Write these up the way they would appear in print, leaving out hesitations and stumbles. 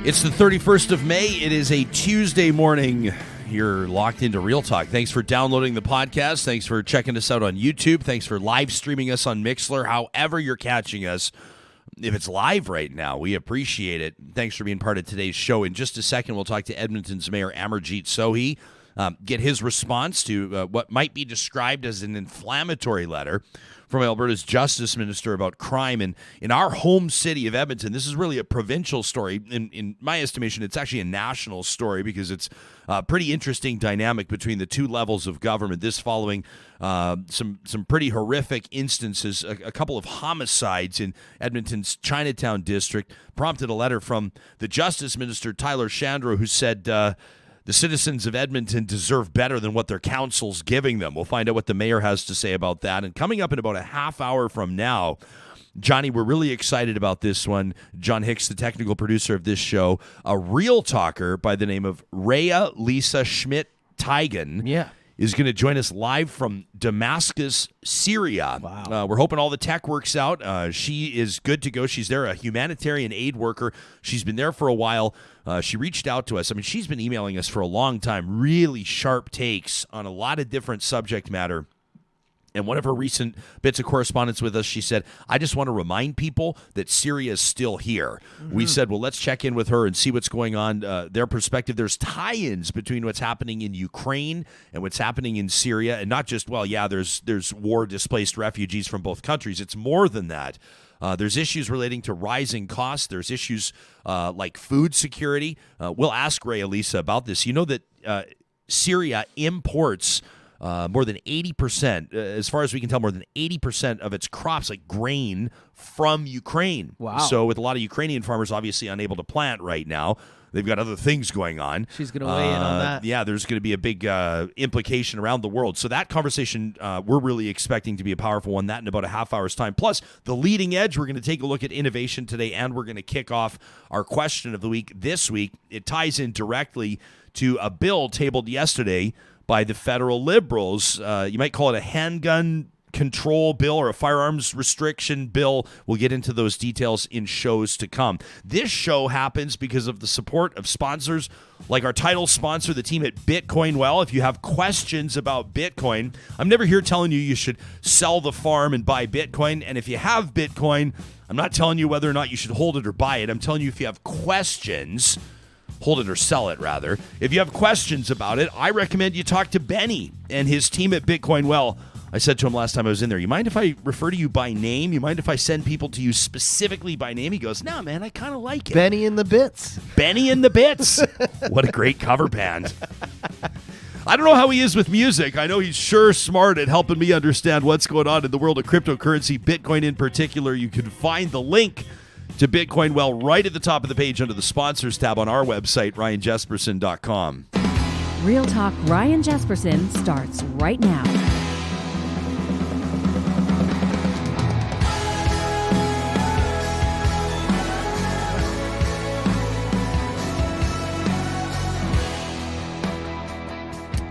It's the 31st of May. It is a Tuesday morning. You're locked into Real Talk. Thanks for downloading the podcast. Thanks for checking us out on YouTube. Thanks for live streaming us on Mixlr. However you're catching us, if it's live right now, we appreciate it. Thanks for being part of today's show. In just a second, we'll talk to Edmonton's Mayor Amarjeet Sohi, get his response to what might be described as an inflammatory letter from Alberta's Justice Minister about crime. And in our home city of Edmonton, this is really a provincial story. In my estimation, it's actually a national story because it's a pretty interesting dynamic between the two levels of government. This following some pretty horrific instances, a couple of homicides in Edmonton's Chinatown district, prompted a letter from the Justice Minister, Shandro, who said the citizens of Edmonton deserve better than what their council's giving them. We'll find out what the mayor has to say about that. And coming up in about a half hour from now, Johnny, we're really excited about this one. John Hicks, the technical producer of this show, a real talker by the name of Raija-Liisa Schmidt-Teigen, is going to join us live from Damascus, Syria. Wow. We're hoping all the tech works out. She is good to go. She's there, a humanitarian aid worker. She's been there for a while. She reached out to us. I mean, she's been emailing us for a long time, really sharp takes on a lot of different subject matter. And one of her recent bits of correspondence with us, she said, I just want to remind people that Syria is still here. Mm-hmm. We said, well, let's check in with her and see what's going on. Their perspective, there's tie-ins between what's happening in Ukraine and what's happening in Syria. And not just, well, yeah, there's war-displaced refugees from both countries. It's more than that. There's issues relating to rising costs. There's issues like food security. We'll ask Raija-Liisa about this. You know that Syria imports more than 80%, as far as we can tell, more than 80% of its crops, like grain, from Ukraine. Wow. So with a lot of Ukrainian farmers obviously unable to plant right now, they've got other things going on. She's going to weigh in on that. Yeah, there's going to be a big implication around the world. So that conversation, we're really expecting to be a powerful one, that in about a half hour's time. Plus, the leading edge, we're going to take a look at innovation today, and we're going to kick off our question of the week this week. It ties in directly to a bill tabled yesterday by the federal Liberals. You might call it a handgun control bill or a firearms restriction bill. We'll get into those details in shows to come. This show happens because of the support of sponsors like our title sponsor, the team at Bitcoin Well. If you have questions about Bitcoin, I'm never here telling you should sell the farm and buy Bitcoin. And if you have Bitcoin, I'm not telling you whether or not you should hold it or buy it. I'm telling you if you have questions, hold it or sell it, rather. If you have questions about it, I recommend you talk to Benny and his team at Bitcoin Well. I said to him last time I was in there, you mind if I refer to you by name? You mind if I send people to you specifically by name? He goes, no, man, I kind of like it. Benny and the Bits. Benny and the Bits. What a great cover band. I don't know how he is with music. I know he's sure smart at helping me understand what's going on in the world of cryptocurrency, Bitcoin in particular. You can find the link to Bitcoin Well right at the top of the page under the sponsors tab on our website, ryanjesperson.com. Real Talk Ryan Jesperson starts right now.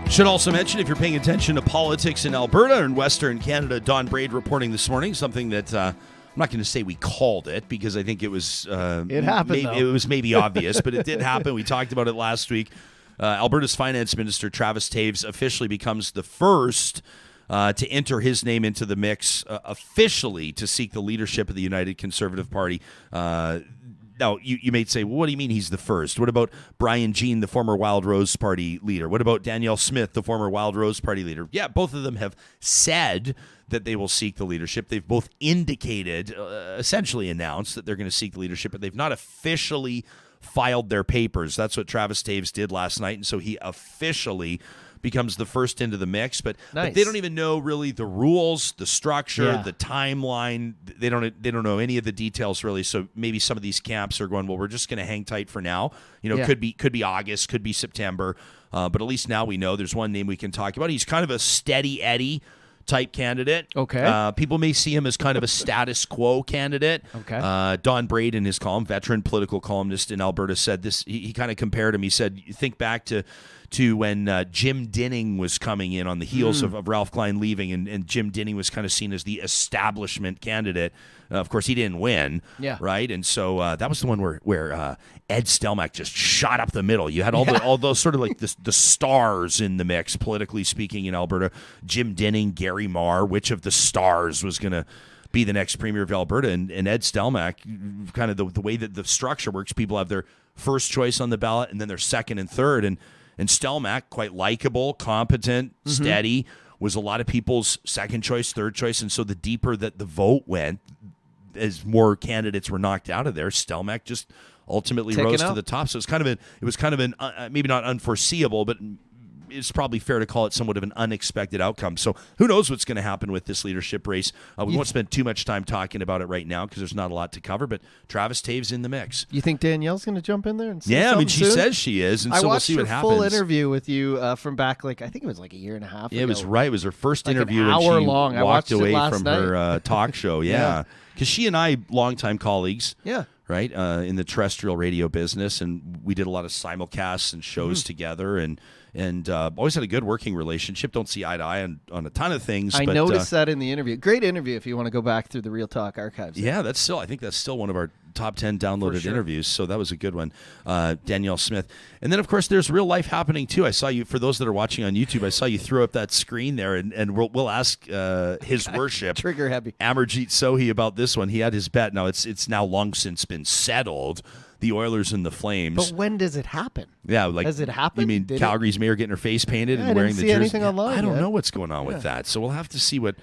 Should also mention, if you're paying attention to politics in Alberta and Western Canada, Don Braid reporting this morning, something that I'm not going to say we called it because I think it was it happened. It was maybe obvious, but it did happen. We talked about it last week. Alberta's Finance Minister Travis Toews officially becomes the first to enter his name into the mix officially to seek the leadership of the United Conservative Party. Now, you may say, well, what do you mean he's the first? What about Brian Jean, the former Wild Rose Party leader? What about Danielle Smith, the former Wild Rose Party leader? Yeah, both of them have said that they will seek the leadership. They've both indicated, essentially announced that they're going to seek the leadership, but they've not officially filed their papers. That's what Travis Toews did last night, and so he officially becomes the first into the mix, but they don't even know really the rules, the structure, the timeline. They don't know any of the details really. So maybe some of these camps are going, well, we're just going to hang tight for now. Could be August, could be September, but at least now we know there's one name we can talk about. He's kind of a steady Eddie type candidate. Okay. People may see him as kind of a status quo candidate. Okay. Don Braid in his column, veteran political columnist in Alberta, said this. He kind of compared him. He said, you think back to to when Jim Dinning was coming in on the heels of Ralph Klein leaving, and Jim Dinning was kind of seen as the establishment candidate. Of course, he didn't win, right? And so that was the one where Ed Stelmach just shot up the middle. You had all those sort of like the stars in the mix, politically speaking, in Alberta. Jim Dinning, Gary Marr, which of the stars was going to be the next premier of Alberta? And Ed Stelmach, kind of the way that the structure works, people have their first choice on the ballot and then their second and third. And Stelmach, quite likable, competent, steady, was a lot of people's second choice, third choice. And so the deeper that the vote went, as more candidates were knocked out of there, Stelmach just ultimately rose to the top. So it was kind of an maybe not unforeseeable, but it's probably fair to call it somewhat of an unexpected outcome. So who knows what's going to happen with this leadership race? We won't spend too much time talking about it right now because there's not a lot to cover, but Travis Tave's in the mix. You think Danielle's going to jump in there and say I mean, she says she is, and so we'll see what happens. I watched her full interview with you from back, I think it was like a year and a half ago. It was right. It was her first interview, an hour long. I walked away from night. her talk show. Yeah, because she and I, longtime colleagues. Yeah. Right, in the terrestrial radio business, and we did a lot of simulcasts and shows together, and always had a good working relationship. Don't see eye to eye on a ton of things. I noticed that in the interview. Great interview if you want to go back through the Real Talk archives. Yeah, I think that's still one of our top 10 downloaded interviews, so that was a good one. Danielle Smith. And then, of course, there's real life happening, too. I saw you, for those that are watching on YouTube, I saw you throw up that screen there, and we'll ask his worship, trigger happy, Amarjeet Sohi, about this one. He had his bet. Now, it's now long since been settled, the Oilers and the Flames. But when does it happen? Yeah, has it happened? You mean Calgary's mayor getting her face painted and wearing the jersey? Anything online I don't know what's going on with that, so we'll have to see what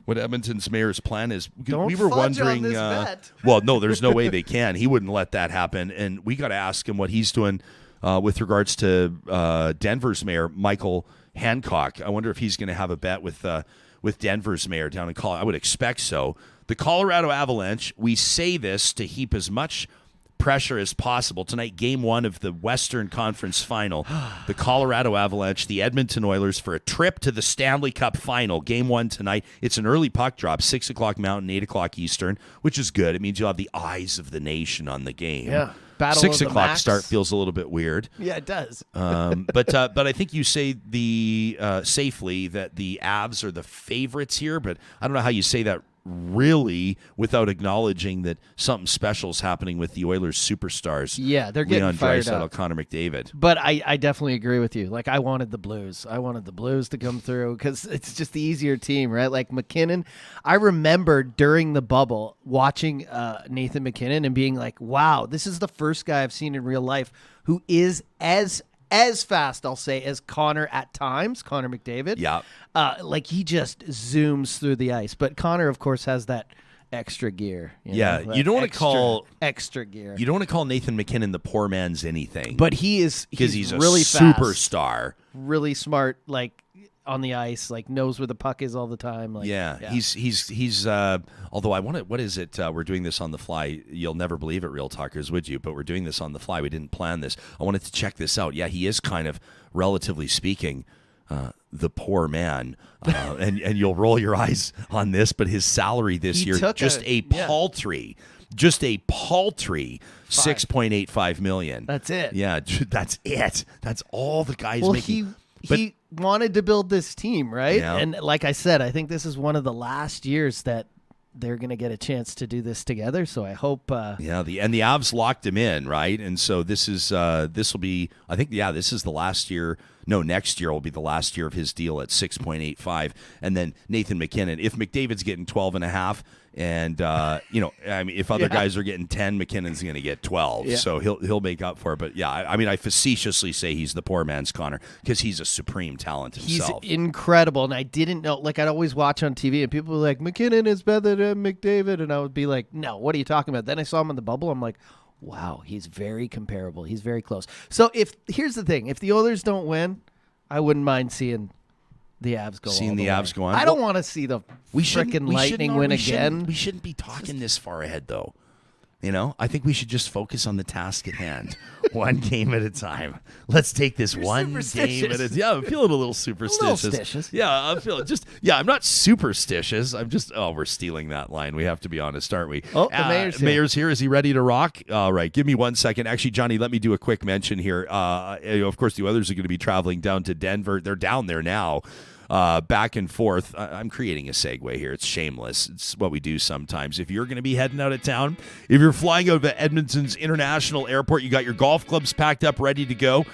Edmonton's mayor's plan is. We were wondering. On this bet. Well, no, there's no way they can. He wouldn't let that happen, and we got to ask him what he's doing with regards to Denver's mayor Michael Hancock. I wonder if he's going to have a bet with Denver's mayor down in Colorado. I would expect so. The Colorado Avalanche. We say this to heap as much pressure as possible. Tonight, game one of the Western Conference Final. The Colorado Avalanche, the Edmonton Oilers for a trip to the Stanley Cup Final. Game one tonight. It's an early puck drop, 6 o'clock Mountain, 8 o'clock Eastern, which is good. It means you'll have the eyes of the nation on the game. Yeah. Battle 6 of the o'clock Max. start feels a little bit weird. Yeah, it does. But I think you say safely that the Avs are the favorites here, but I don't know how you say that really without acknowledging that something special is happening with the Oilers superstars. Yeah, they're getting Leon fired Draisaitl, up. Connor McDavid. But I definitely agree with you. I wanted the Blues. I wanted the Blues to come through because it's just the easier team, right? Like McKinnon. I remember during the bubble watching Nathan McKinnon and being like, wow, this is the first guy I've seen in real life who is as fast, I'll say, as Connor at times, Connor McDavid. Yeah. He just zooms through the ice. But Connor, of course, has that extra gear. You don't want to call extra gear. You don't want to call Nathan McKinnon the poor man's anything. But he's a really superstar. Really smart, on the ice, knows where the puck is all the time. He's although I want to, what is it? We're doing this on the fly. You'll never believe it, Real Talkers, would you? But we're doing this on the fly. We didn't plan this. I wanted to check this out. Yeah, he is kind of, relatively speaking, the poor man. And you'll roll your eyes on this, but his salary this year, just a paltry $6.85 million. That's it. Yeah, that's it. That's all the guy's making. He wanted to build this team, right? Yeah. And like I said, I think this is one of the last years that they're going to get a chance to do this together. So I hope. The Avs locked him in, right? And so this will be. I think this is the last year. No, next year will be the last year of his deal at 6.85, and then Nathan McKinnon. If McDavid's getting 12.5, and if other guys are getting 10, McKinnon's going to get 12. Yeah. So he'll make up for it. But yeah, I facetiously say he's the poor man's Connor because he's a supreme talent himself. He's incredible, and I didn't know. I'd always watch on TV, and people were like, "McKinnon is better than McDavid," and I would be like, "No, what are you talking about?" Then I saw him in the bubble. I'm like, wow, he's very comparable. He's very close. So here's the thing. If the Oilers don't win, I wouldn't mind seeing the Avs go Seeing all the way. Avs go on. I don't want to see the freaking Lightning win again. We shouldn't be talking this far ahead, though. I think we should just focus on the task at hand. One game at a time. Let's take this one game at a time. Yeah, I'm feeling a little superstitious. Yeah, I'm not superstitious. I'm just, we're stealing that line. We have to be honest, aren't we? Oh, the mayor's here. Is he ready to rock? All right, give me 1 second. Actually, Johnny, let me do a quick mention here. Of course, the others are going to be traveling down to Denver. They're down there now. Back and forth. I'm creating a segue here. It's shameless. It's what we do sometimes. If you're going to be heading out of town, if you're flying out of Edmonton's International Airport, you got your golf clubs packed up, ready to go.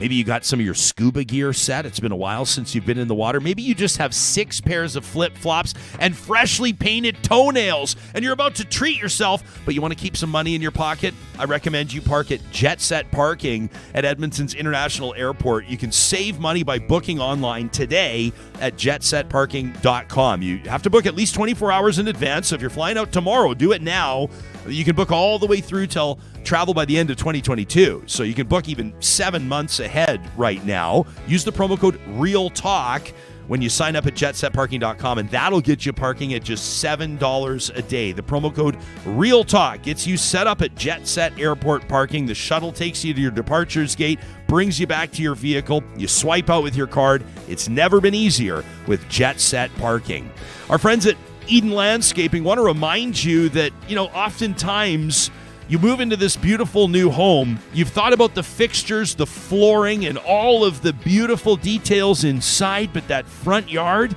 Maybe you got some of your scuba gear set. It's been a while since you've been in the water. Maybe you just have 6 pairs of flip-flops and freshly painted toenails, and you're about to treat yourself, but you want to keep some money in your pocket. I recommend you park at Jet Set Parking at Edmonton's International Airport. You can save money by booking online today at jetsetparking.com. You have to book at least 24 hours in advance, so if you're flying out tomorrow, do it now. You can book all the way through till travel by the end of 2022. So you can book even 7 months ahead right now. Use the promo code REALTALK when you sign up at jetsetparking.com, and that'll get you parking at just $7 a day. The promo code REALTALK gets you set up at Jet Set Airport Parking. The shuttle takes you to your departures gate, brings you back to your vehicle. You swipe out with your card. It's never been easier with Jet Set Parking. Our friends at Eden Landscaping want to remind you that, oftentimes you move into this beautiful new home. You've thought about the fixtures, the flooring, and all of the beautiful details inside, but that front yard,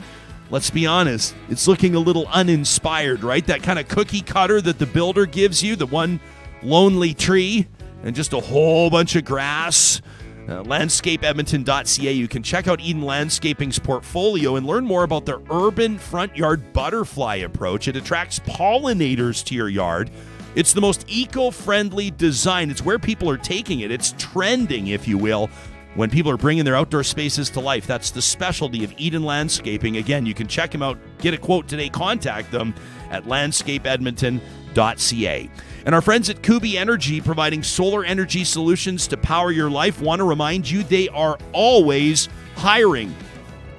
let's be honest, it's looking a little uninspired, right? That kind of cookie cutter that the builder gives you, the one lonely tree and just a whole bunch of grass. LandscapeEdmonton.ca. You can check out Eden Landscaping's portfolio and learn more about their urban front yard butterfly approach. It attracts pollinators to your yard. It's the most eco-friendly design. It's where people are taking it. It's trending, if you will, when people are bringing their outdoor spaces to life. That's the specialty of Eden Landscaping. Again, you can check them out, get a quote today, contact them at landscapeedmonton.ca. And our friends at Kubi Energy, providing solar energy solutions to power your life, want to remind you they are always hiring,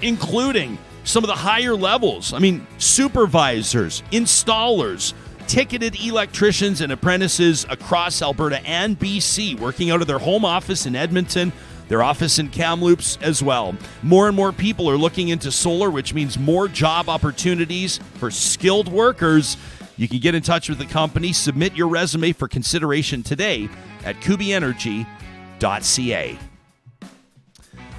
including some of the higher levels. Supervisors, installers, ticketed electricians, and apprentices across Alberta and BC, working out of their home office in Edmonton, their office in Kamloops as well. More and more people are looking into solar, which means more job opportunities for skilled workers. You can get in touch with the company, submit your resume for consideration today at kubienergy.ca.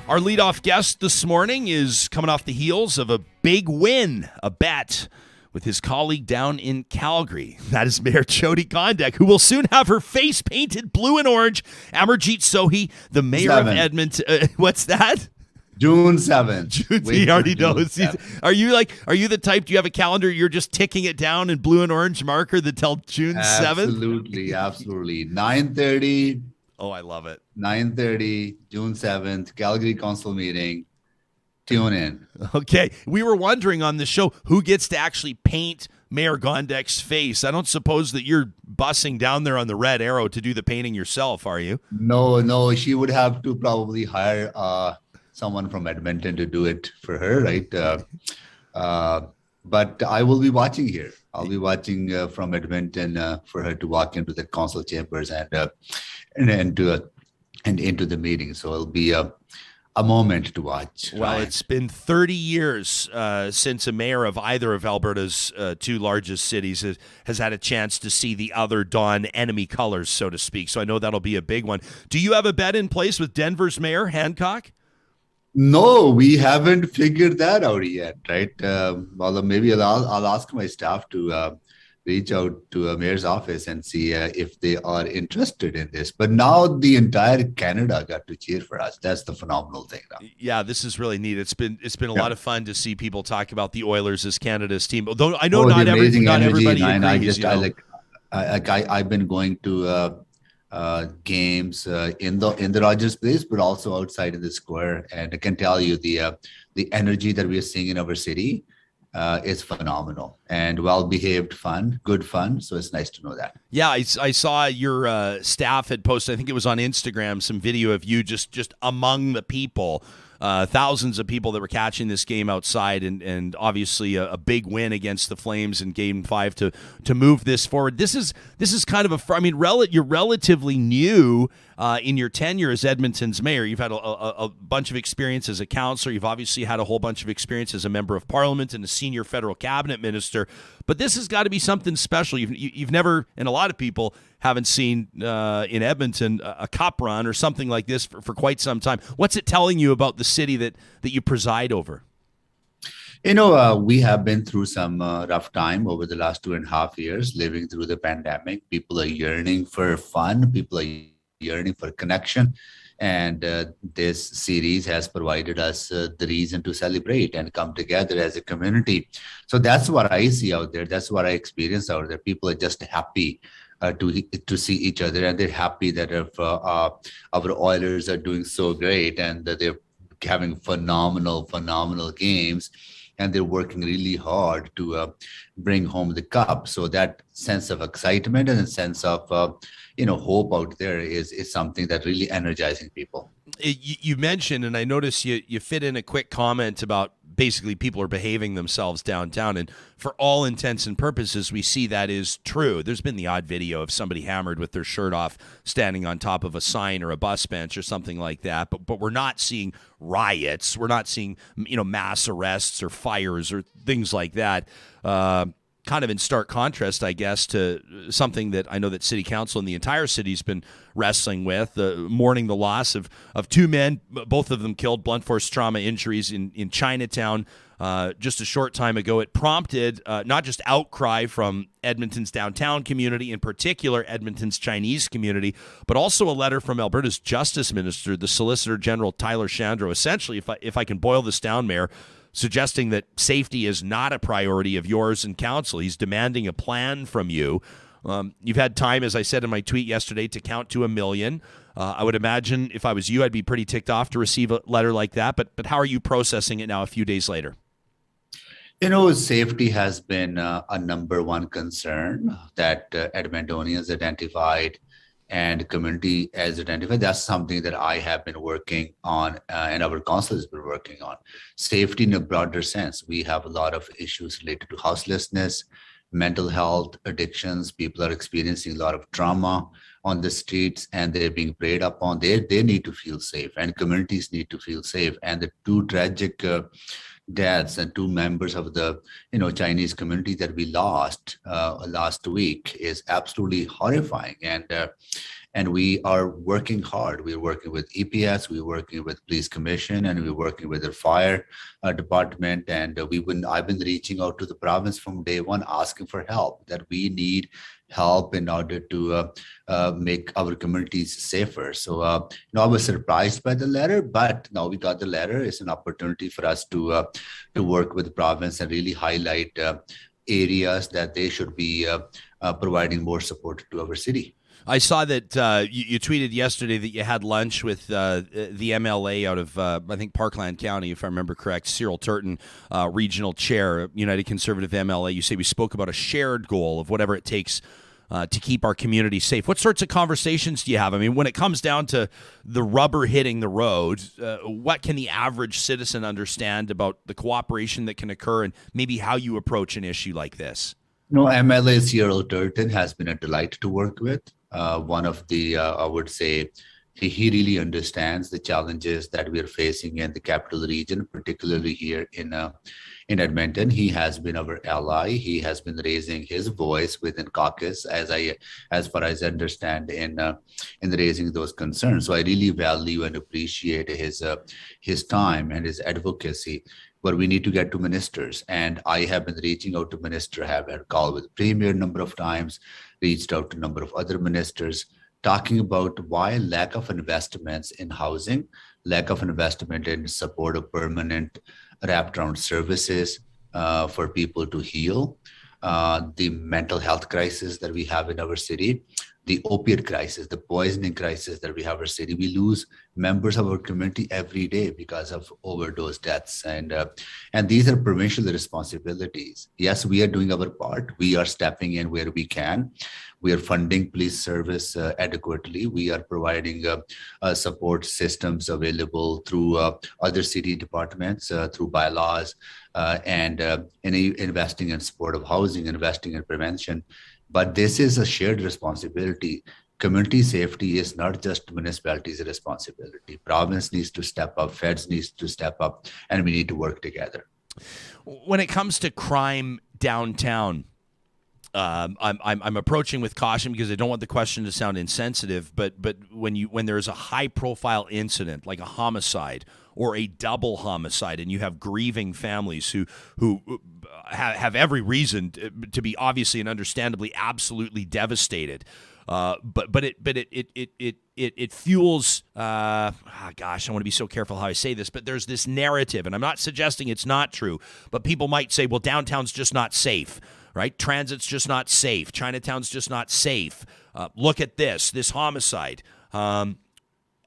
Our leadoff guest this morning is coming off the heels of a big win, a bet, with his colleague down in Calgary. That is Mayor Jyoti Gondek, who will soon have her face painted blue and orange. Amarjeet Sohi, the mayor of Edmonton. What's that? June 7th. He already knows. Are you the type, do you have a calendar, you're just ticking it down in blue and orange marker that tell June 7th? Absolutely. 9:30. Oh, I love it. 9:30, June 7th, Calgary Council meeting. Tune in. Okay. We were wondering on the show who gets to actually paint Mayor Gondek's face. I don't suppose that you're bussing down there on the Red Arrow to do the painting yourself, are you? No. She would have to probably hire someone from Edmonton to do it for her, right? But I will be watching here. I'll be watching from Edmonton for her to walk into the council chambers and into the meeting. So it'll be a moment to watch. Well, it's been 30 years since a mayor of either of Alberta's 2 largest cities has had a chance to see the other don enemy colors, so to speak. So I know that'll be a big one. Do you have a bet in place with Denver's Mayor Hancock? No, we haven't figured that out yet, right? Well, maybe I'll ask my staff to reach out to a mayor's office and see if they are interested in this. But now the entire Canada got to cheer for us. That's the phenomenal thing now. Yeah, this is really neat. It's been a lot of fun to see people talk about the Oilers as Canada's team. Although I know not everybody agrees. I've been going to games in the Rogers Place, but also outside in the square, and I can tell you the energy that we are seeing in our city is phenomenal and well-behaved fun, good fun. So it's nice to know that. Yeah, I saw your staff had posted, I think it was on Instagram, some video of you just among the people thousands of people that were catching this game outside, and obviously a big win against the Flames in Game 5 to move this forward. This is kind of you're relatively new in your tenure as Edmonton's mayor. You've had a bunch of experience as a councillor. You've obviously had a whole bunch of experience as a member of parliament and a senior federal cabinet minister. But this has got to be something special. You've never, and a lot of people haven't seen in Edmonton a cup run or something like this for quite some time. What's it telling you about the city that you preside over? We have been through some rough time over the last 2.5 years, living through the pandemic. People are yearning for fun. People are yearning for connection. And this series has provided us the reason to celebrate and come together as a community. So that's what I see out there. That's what I experience out there. People are just happy to see each other, and they're happy that if our Oilers are doing so great and that they're having phenomenal games, and they're working really hard to bring home the cup. So that sense of excitement and a sense of hope out there is something that really energizing people. You mentioned, and I noticed you fit in a quick comment about basically people are behaving themselves downtown, and for all intents and purposes, we see that is true. There's been the odd video of somebody hammered with their shirt off, standing on top of a sign or a bus bench or something like that, but we're not seeing riots. We're not seeing mass arrests or fires or things like that. Kind of in stark contrast, I guess, to something that I know that City Council and the entire city's been wrestling with, mourning the loss of two men, both of them killed, blunt force trauma injuries in Chinatown just a short time ago. It prompted not just outcry from Edmonton's downtown community, in particular Edmonton's Chinese community, but also a letter from Alberta's Justice Minister, the Solicitor General Tyler Shandro. Essentially, if I can boil this down, Mayor, suggesting that safety is not a priority of yours and council. He's demanding a plan from you. You've had time, as I said in my tweet yesterday, to count to 1 million. I would imagine if I was you, I'd be pretty ticked off to receive a letter like that. But how are you processing it now a few days later? Safety has been a number one concern that Edmontonians identified and community as identified. That's something that I have been working on and our council has been working on. Safety in a broader sense. We have a lot of issues related to houselessness, mental health, addictions. People are experiencing a lot of trauma on the streets and they're being preyed upon. They need to feel safe, and communities need to feel safe. And the two tragic deaths and two members of the Chinese community that we lost last week is absolutely horrifying. And we are working hard. We're working with EPS, we're working with Police Commission, and we're working with the fire department. And I've been reaching out to the province from day one, asking for help, that we need help in order to make our communities safer. So, I was surprised by the letter, but now we got the letter. It's an opportunity for us to work with the province and really highlight areas that they should be providing more support to our city. I saw that you tweeted yesterday that you had lunch with the MLA out of, I think, Parkland County, if I remember correct, Cyril Turton, regional chair, United Conservative MLA. You say we spoke about a shared goal of whatever it takes to keep our community safe. What sorts of conversations do you have? I mean, when it comes down to the rubber hitting the road, what can the average citizen understand about the cooperation that can occur and maybe how you approach an issue like this? MLA Cyril Turton has been a delight to work with. One of the, I would say, he really understands the challenges that we are facing in the capital region, particularly here in Edmonton. He has been our ally. He has been raising his voice within caucus, as far as I understand, in raising those concerns. So I really value and appreciate his time and his advocacy. But we need to get to ministers, and I have been reaching out to minister. Have had a call with the premier a number of times, reached out to a number of other ministers, talking about why lack of investments in housing, lack of investment in support of permanent wraparound services for people to heal, the mental health crisis that we have in our city, the opiate crisis, the poisoning crisis that we have in our city. We lose members of our community every day because of overdose deaths, and these are provincial responsibilities. Yes, we are doing our part. We are stepping in where we can. We are funding police service adequately. We are providing support systems available through other city departments, through bylaws, and investing in supportive housing, investing in prevention. But this is a shared responsibility. Community safety is not just municipalities' responsibility. Province needs to step up, feds needs to step up, and we need to work together. When it comes to crime downtown, I'm approaching with caution because I don't want the question to sound insensitive. But when there's a high profile incident like a homicide or a double homicide, and you have grieving families who have every reason to be obviously and understandably absolutely devastated, but it fuels. Gosh, I want to be so careful how I say this, but there's this narrative, and I'm not suggesting it's not true, but people might say, well, downtown's just not safe. Right? Transit's just not safe. Chinatown's just not safe. Look at this homicide.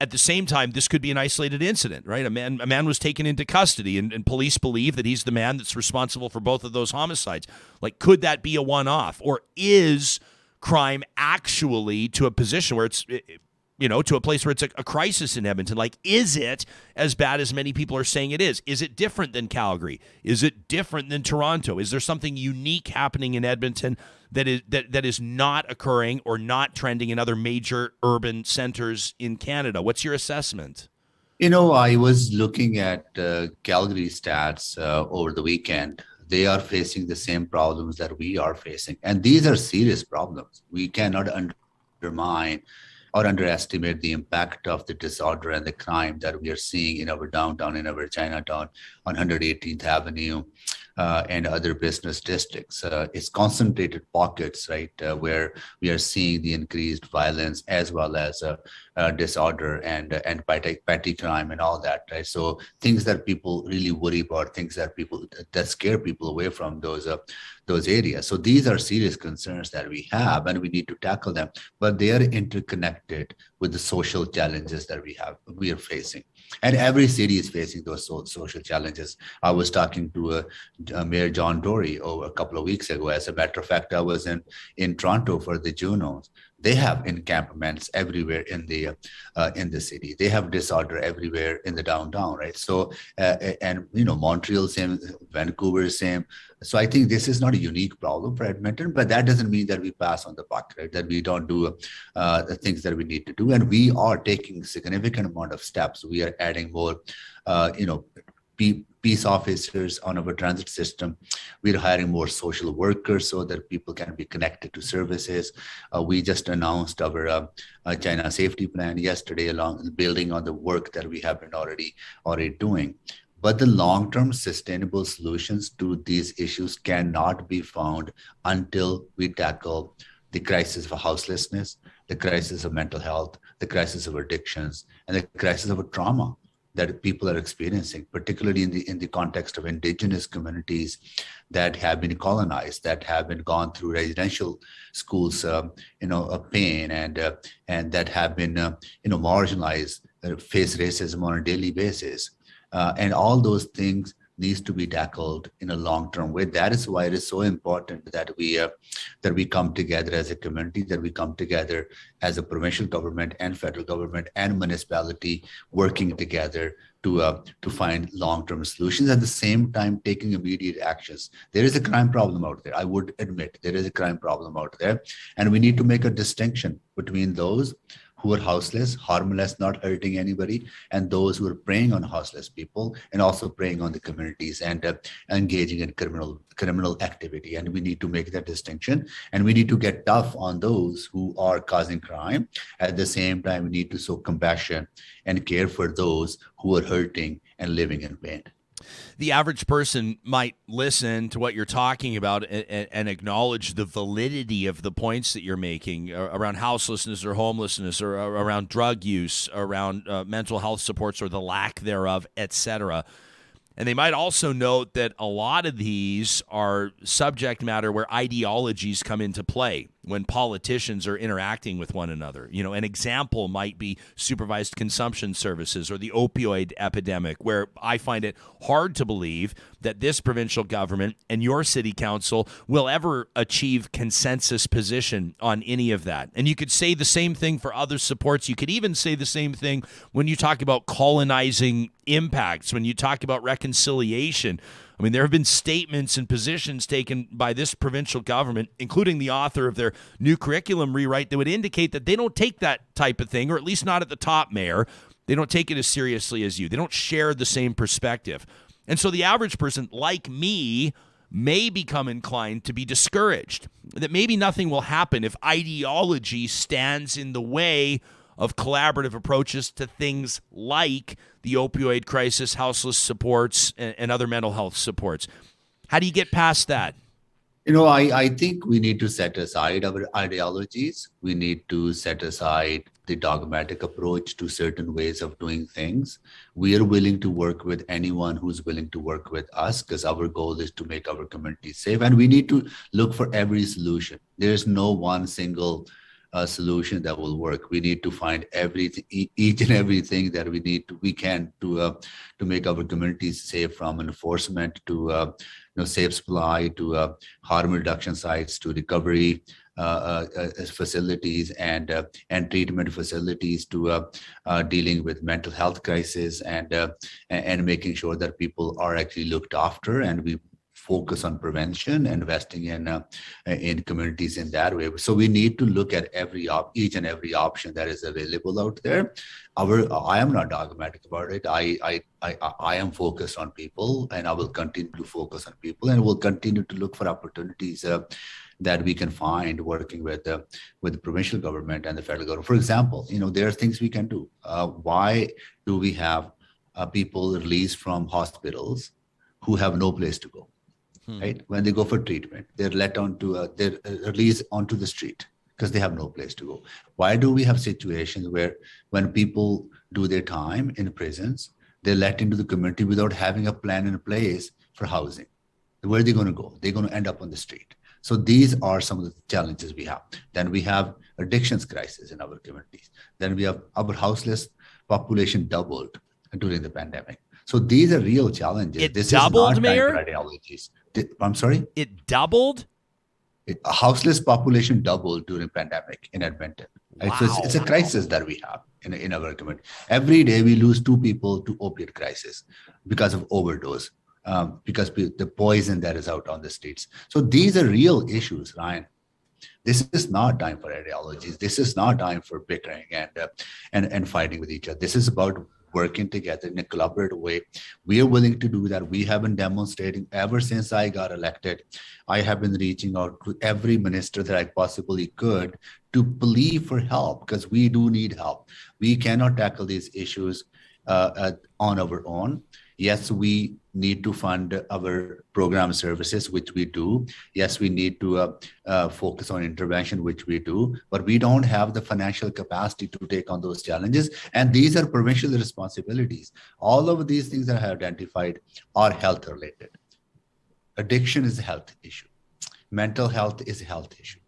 At the same time, this could be an isolated incident, right? A man was taken into custody, and police believe that he's the man that's responsible for both of those homicides. Like, could that be a one-off? Or is crime actually to a position where it's, to a place where it's a crisis in Edmonton? Like, is it as bad as many people are saying it is? Is it different than Calgary? Is it different than Toronto? Is there something unique happening in Edmonton that is not occurring or not trending in other major urban centers in Canada? What's your assessment? I was looking at Calgary stats over the weekend. They are facing the same problems that we are facing. And these are serious problems. We cannot undermine or underestimate the impact of the disorder and the crime that we are seeing in our downtown, in our Chinatown, on 118th Avenue, and other business districts. It's concentrated pockets, right, where we are seeing the increased violence as well as disorder and petty crime and all that, right? So things that people really worry about, things that scare people away from those areas. So these are serious concerns that we have, and we need to tackle them. But they are interconnected with the social challenges that we are facing. And every city is facing those social challenges. I was talking to Mayor John Dory a couple of weeks ago. As a matter of fact, I was in Toronto for the Junos. They have encampments everywhere in the city. They have disorder everywhere in the downtown, right? So, Montreal same, Vancouver same. So I think this is not a unique problem for Edmonton, but that doesn't mean that we pass on the buck, right? That we don't do the things that we need to do, and we are taking significant amount of steps. We are adding more, peace officers on our transit system. We're hiring more social workers so that people can be connected to services. We just announced our China safety plan yesterday, building on the work that we have been already doing. But the long-term sustainable solutions to these issues cannot be found until we tackle the crisis of houselessness, the crisis of mental health, the crisis of addictions, and the crisis of trauma that people are experiencing, particularly in the context of Indigenous communities that have been colonized, that have been gone through residential schools, of pain, and that have been, marginalized, face racism on a daily basis, and all those things needs to be tackled in a long-term way. That is why it is so important that we come together as a community, that we come together as a provincial government and federal government and municipality working together to find long-term solutions, at the same time taking immediate actions. There is a crime problem out there. I would admit there is a crime problem out there, and we need to make a distinction between those who are houseless, harmless, not hurting anybody, and those who are preying on houseless people and also preying on the communities and engaging in criminal activity. And we need to make that distinction, and we need to get tough on those who are causing crime. At the same time, we need to show compassion and care for those who are hurting and living in pain. The average person might listen to what you're talking about and acknowledge the validity of the points that you're making around houselessness or homelessness, or around drug use, around mental health supports or the lack thereof, etc. And they might also note that a lot of these are subject matter where ideologies come into play when politicians are interacting with one another. You know, an example might be supervised consumption services or the opioid epidemic, where I find it hard to believe that this provincial government and your city council will ever achieve consensus position on any of that. And you could say the same thing for other supports. You could even say the same thing when you talk about colonizing impacts, when you talk about reconciliation. I mean, there have been statements and positions taken by this provincial government, including the author of their new curriculum rewrite, that would indicate that they don't take that type of thing, or at least not at the top, Mayor. They don't take it as seriously as you. They don't share the same perspective. And so the average person, like me, may become inclined to be discouraged, that maybe nothing will happen if ideology stands in the way of collaborative approaches to things like the opioid crisis, houseless supports, and other mental health supports. How do you get past that? You know, I think we need to set aside our ideologies. We need to set aside the dogmatic approach to certain ways of doing things. We are willing to work with anyone who's willing to work with us, because our goal is to make our community safe. And we need to look for every solution. There's no one single solution that will work. We need to find everything, each and everything that we can to make our communities safe, from enforcement to safe supply, to harm reduction sites, to recovery facilities and treatment facilities, to dealing with mental health crisis, and making sure that people are actually looked after, and we focus on prevention, investing in communities in that way. So we need to look at each and every option that is available out there. I am not dogmatic about it. I am focused on people, and I will continue to focus on people, and will continue to look for opportunities that we can find working with the provincial government and the federal government. For example, there are things we can do. Why do we have people released from hospitals who have no place to go? Right? When they go for treatment, they're they're released onto the street because they have no place to go. Why do we have situations where when people do their time in prisons, they're let into the community without having a plan in place for housing? Where are they going to go? They're going to end up on the street. So these are some of the challenges we have. Then we have addictions crisis in our communities. Then we have our houseless population doubled during the pandemic. So these are real challenges. This doubled, is not Mayor? Ideologies. I'm sorry? It doubled? A houseless population doubled during pandemic in Edmonton. Wow. So it's a crisis that we have in our community. Every day we lose 2 people to opiate crisis because of overdose, because the poison that is out on the streets. So these are real issues, Ryan. This is not time for ideologies. This is not time for bickering and fighting with each other. This is about working together in a collaborative way. We are willing to do that. We have been demonstrating ever since I got elected. I have been reaching out to every minister that I possibly could to plead for help, because we do need help. We cannot tackle these issues on our own. Yes, we need to fund our program services, which we do. Yes, we need to focus on intervention, which we do, but we don't have the financial capacity to take on those challenges. And these are provincial responsibilities. All of these things that I have identified are health related. Addiction is a health issue. Mental health is a health issue.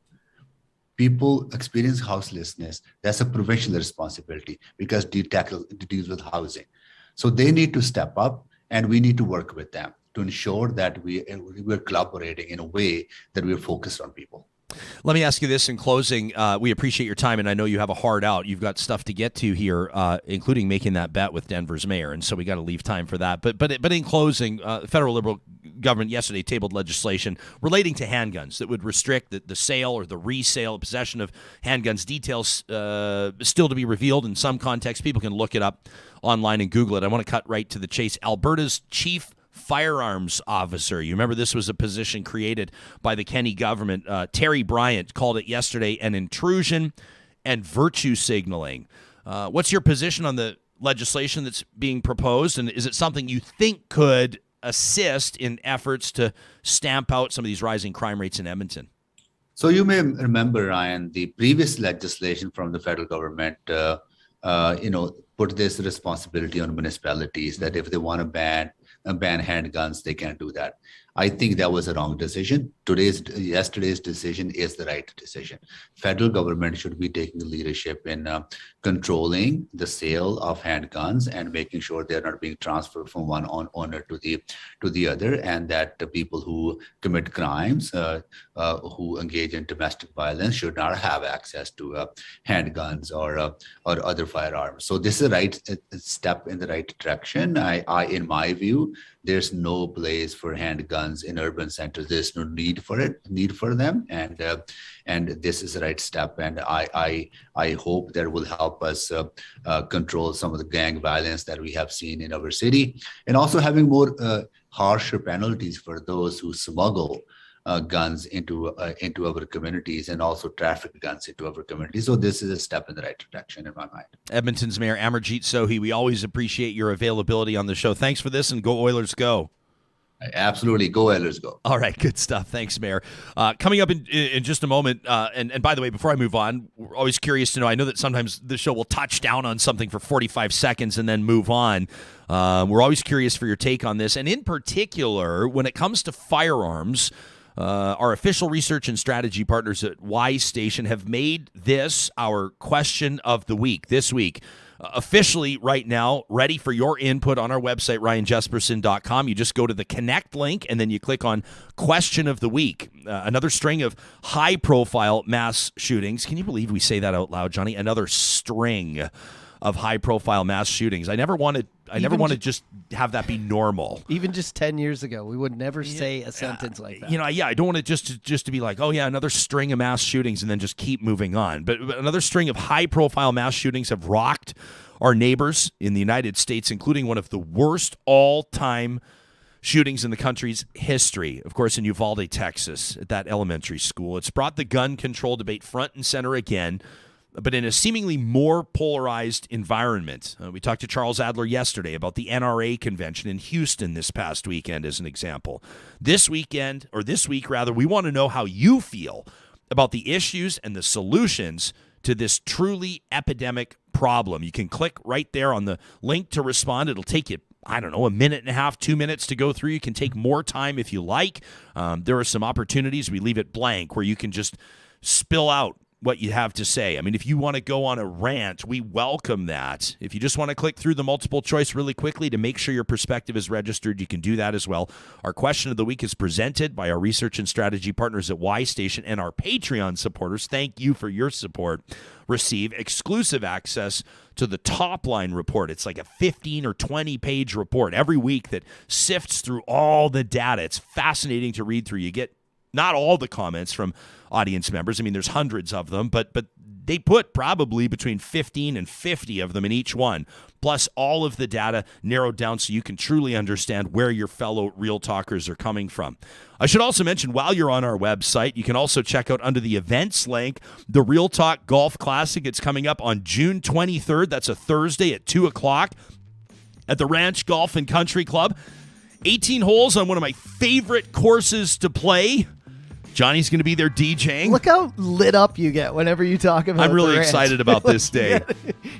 People experience houselessness. That's a provincial responsibility, because it deals with housing. So they need to step up, and we need to work with them to ensure that we're collaborating in a way that we're focused on people. Let me ask you this in closing. We appreciate your time, and I know you have a hard out. You've got stuff to get to here, including making that bet with Denver's mayor, and so we got to leave time for that. But in closing, the federal Liberal government yesterday tabled legislation relating to handguns that would restrict the sale or the resale, possession of handguns. Details still to be revealed in some context. People can look it up online and Google it. I want to cut right to the chase. Alberta's chief firearms officer. You remember this was a position created by the Kenney government. Terry Bryant called it yesterday an intrusion and virtue signaling. What's your position on the legislation that's being proposed, and is it something you think could assist in efforts to stamp out some of these rising crime rates in Edmonton? So you may remember, Ryan, the previous legislation from the federal government put this responsibility on municipalities that if they want to ban ban handguns, they can't do that. I think that was a wrong decision. Yesterday's decision is the right decision. Federal government should be taking leadership in controlling the sale of handguns and making sure they're not being transferred from one owner to the other, and that the people who commit crimes, who engage in domestic violence, should not have access to handguns or other firearms. So this is a right step in the right direction. I in my view, there's no place for handguns in urban centers. There's no need for them, and this is the right step. And I hope that will help us control some of the gang violence that we have seen in our city, and also having more harsher penalties for those who smuggle guns into our communities, and also traffic guns into our communities. So this is a step in the right direction in my mind. Edmonton's Mayor Amarjeet Sohi, we always appreciate your availability on the show. Thanks for this, and go Oilers go. Absolutely. Go Oilers go. All right. Good stuff. Thanks, Mayor. Coming up in just a moment, and by the way, before I move on, we're always curious to know, I know that sometimes the show will touch down on something for 45 seconds and then move on. We're always curious for your take on this. And in particular, when it comes to firearms, our official research and strategy partners at Y Station have made this our question of the week this week. Officially right now, ready for your input on our website, ryanjesperson.com. You just go to the connect link and then you click on question of the week. Another string of high-profile mass shootings. Can you believe we say that out loud, Johnny? Another string of high-profile mass shootings. I never want to just have that be normal. Even just 10 years ago, we would never say a sentence like that. I don't want it just to be like, oh yeah, another string of mass shootings and then just keep moving on. But another string of high-profile mass shootings have rocked our neighbors in the United States, including one of the worst all-time shootings in the country's history, of course, in Uvalde, Texas, at that elementary school. It's brought the gun control debate front and center again, but in a seemingly more polarized environment. We talked to Charles Adler yesterday about the NRA convention in Houston this past weekend as an example. This week, we want to know how you feel about the issues and the solutions to this truly epidemic problem. You can click right there on the link to respond. It'll take you, a minute and a half, 2 minutes to go through. You can take more time if you like. There are some opportunities. We leave it blank where you can just spill out what you have to say. I mean, if you want to go on a rant, we welcome that. If you just want to click through the multiple choice really quickly to make sure your perspective is registered, you can do that as well. Our question of the week is presented by our research and strategy partners at Y Station, and our Patreon supporters, thank you for your support, receive exclusive access to the Top Line report. It's like a 15 or 20 page report every week that sifts through all the data. It's fascinating to read through. You get not all the comments from audience members. I mean, there's hundreds of them, but they put probably between 15 and 50 of them in each one, plus all of the data narrowed down so you can truly understand where your fellow Real Talkers are coming from. I should also mention, while you're on our website, you can also check out under the events link, the Real Talk Golf Classic. It's coming up on June 23rd. That's a Thursday at 2 o'clock at the Ranch Golf and Country Club. 18 holes on one of my favorite courses to play. Johnny's going to be there DJing. Look how lit up you get whenever you talk about I'm really excited about this day.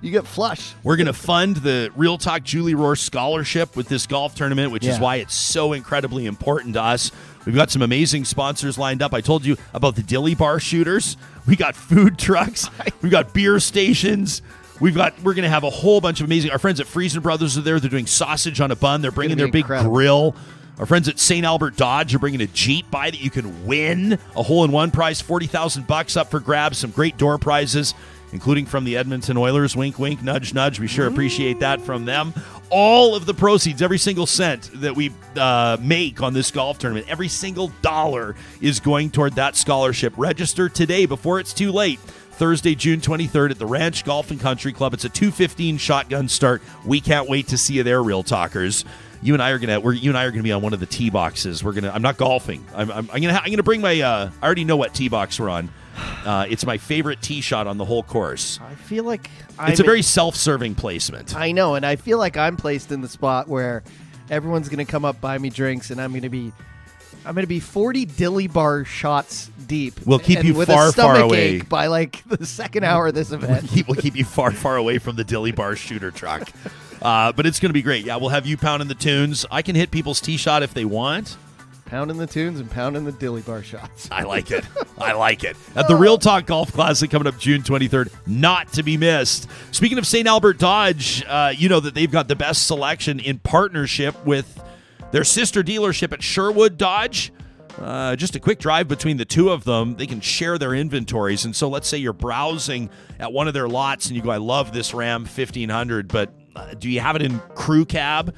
You get flush. We're going to fund the Real Talk Julie Rohr Scholarship with this golf tournament, which is why it's so incredibly important to us. We've got some amazing sponsors lined up. I told you about the Dilly Bar shooters. We got food trucks. We've got beer stations. We're going to have a whole bunch of amazing. Our friends at Friesen Brothers are there. They're doing sausage on a bun. They're bringing their big grill. Our friends at St. Albert Dodge are bringing a Jeep by that you can win. A hole-in-one prize, $40,000 up for grabs. Some great door prizes, including from the Edmonton Oilers. Wink, wink, nudge, nudge. We sure appreciate that from them. All of the proceeds, every single cent that we make on this golf tournament, every single dollar is going toward that scholarship. Register today before it's too late. Thursday, June 23rd at the Ranch Golf and Country Club. It's a 2:15 shotgun start. We can't wait to see you there, Real Talkers. You and I are gonna be on one of the tee boxes. I'm not golfing. I'm gonna bring my. I already know what tee box we're on. It's my favorite tee shot on the whole course. I feel like it's a very self-serving placement. I know, and I feel like I'm placed in the spot where everyone's gonna come up, buy me drinks, and I'm gonna be 40 Dilly Bar shots deep. We'll keep you with far, a far away ache by like the second hour of this event. We'll keep you far, far away from the Dilly Bar shooter truck. But it's going to be great. Yeah, we'll have you pounding the tunes. I can hit people's tee shot if they want. Pounding the tunes and pounding the dilly bar shots. I like it. I like it. At the Real Talk Golf Classic coming up June 23rd, not to be missed. Speaking of St. Albert Dodge, you know that they've got the best selection in partnership with their sister dealership at Sherwood Dodge. Just a quick drive between the two of them. They can share their inventories. And so let's say you're browsing at one of their lots and you go, I love this Ram 1500, but do you have it in crew cab?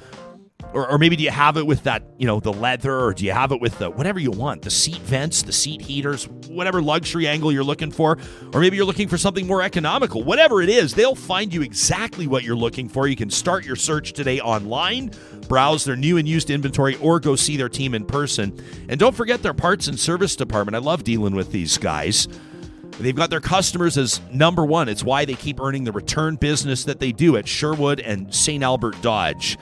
Or maybe do you have it with that, the leather, or do you have it with the whatever you want, the seat vents, the seat heaters, whatever luxury angle you're looking for, or maybe you're looking for something more economical. Whatever it is, they'll find you exactly what you're looking for. You can start your search today online, browse their new and used inventory, or go see their team in person. And don't forget their parts and service department. I love dealing with these guys. They've got their customers as number one. It's why they keep earning the return business that they do at Sherwood and St. Albert Dodge.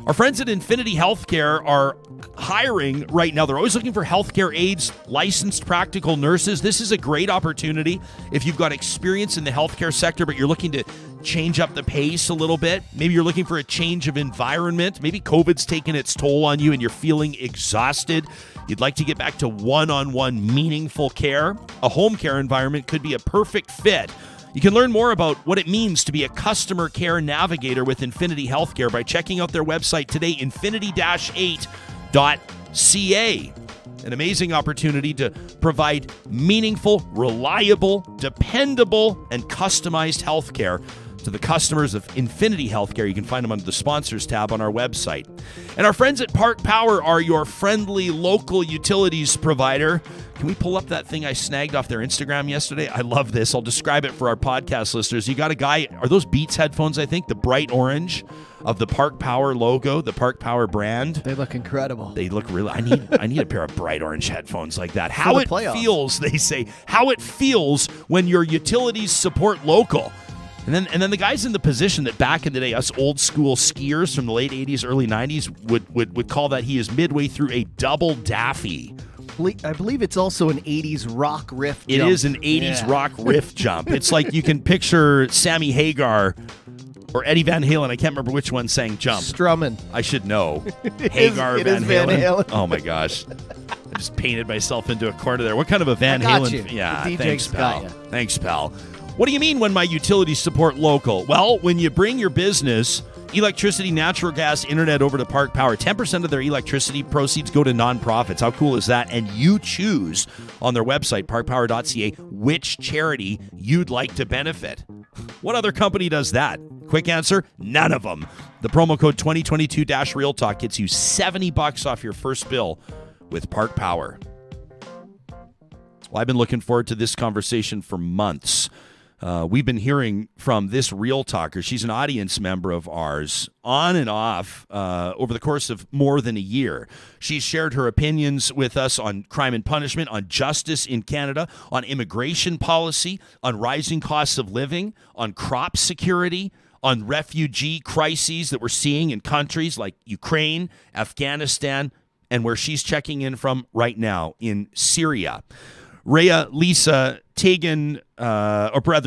Our friends at Infinity Healthcare are hiring right now. They're always looking for healthcare aides, licensed practical nurses. This is a great opportunity if you've got experience in the healthcare sector, but you're looking to change up the pace a little bit. Maybe you're looking for a change of environment. Maybe COVID's taken its toll on you and you're feeling exhausted. You'd like to get back to one-on-one meaningful care. A home care environment could be a perfect fit. You can learn more about what it means to be a customer care navigator with Infinity Healthcare by checking out their website today, infinity-8.ca. An amazing opportunity to provide meaningful, reliable, dependable, and customized healthcare to the customers of Infinity Healthcare. You can find them under the sponsors tab on our website. And our friends at Park Power are your friendly local utilities provider. Can we pull up that thing I snagged off their Instagram yesterday? I love this. I'll describe it for our podcast listeners. You got a guy, are those Beats headphones, I think? The bright orange of the Park Power logo, the Park Power brand. They look incredible. They look really, I need a pair of bright orange headphones like that. How it feels, they say, how it feels when your utilities support local. And then the guy's in the position that back in the day, us old school skiers from the late 80s, early 90s would call that he is midway through a double daffy. I believe it's also an 80s rock riff jump. It is an 80s rock riff jump. It's like you can picture Sammy Hagar or Eddie Van Halen. I can't remember which one sang Jump. Strumming. I should know. Hagar, Van Halen. Oh, my gosh. I just painted myself into a corner there. What kind of a Van Halen? You. Yeah, the thanks, pal. Got you. Thanks, pal. What do you mean when my utilities support local? Well, when you bring your business, electricity, natural gas, internet over to Park Power, 10% of their electricity proceeds go to nonprofits. How cool is that? And you choose on their website, parkpower.ca, which charity you'd like to benefit. What other company does that? Quick answer, none of them. The promo code 2022-REALTALK gets you $70 off your first bill with Park Power. Well, I've been looking forward to this conversation for months. We've been hearing from this Real Talker. She's an audience member of ours on and off over the course of more than a year. She's shared her opinions with us on crime and punishment, on justice in Canada, on immigration policy, on rising costs of living, on crop security, on refugee crises that we're seeing in countries like Ukraine, Afghanistan, and where she's checking in from right now in Syria. Raija-Liisa Schmidt-Teigen,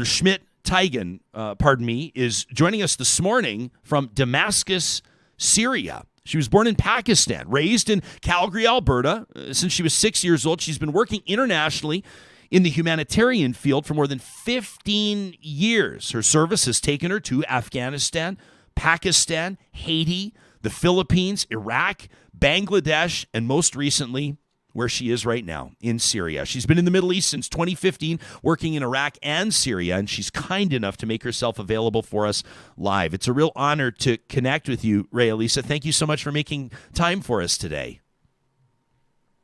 Schmidt-Teigen, is joining us this morning from Damascus, Syria. She was born in Pakistan, raised in Calgary, Alberta. Since she was 6 years old, she's been working internationally in the humanitarian field for more than 15 years. Her service has taken her to Afghanistan, Pakistan, Haiti, the Philippines, Iraq, Bangladesh, and most recently, where she is right now, in Syria. She's been in the Middle East since 2015, working in Iraq and Syria, and she's kind enough to make herself available for us live. It's a real honor to connect with you, Raija-Liisa. Thank you so much for making time for us today.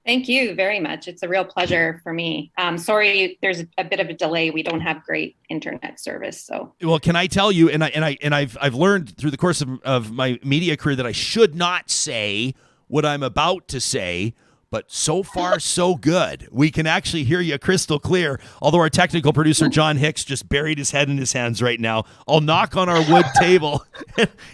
Thank you very much. It's a real pleasure for me. Sorry, there's a bit of a delay. We don't have great internet service. So, well, can I tell you? I've learned through the course of my media career that I should not say what I'm about to say. But so far, so good. We can actually hear you crystal clear, although our technical producer, John Hicks, just buried his head in his hands right now. I'll knock on our wood table,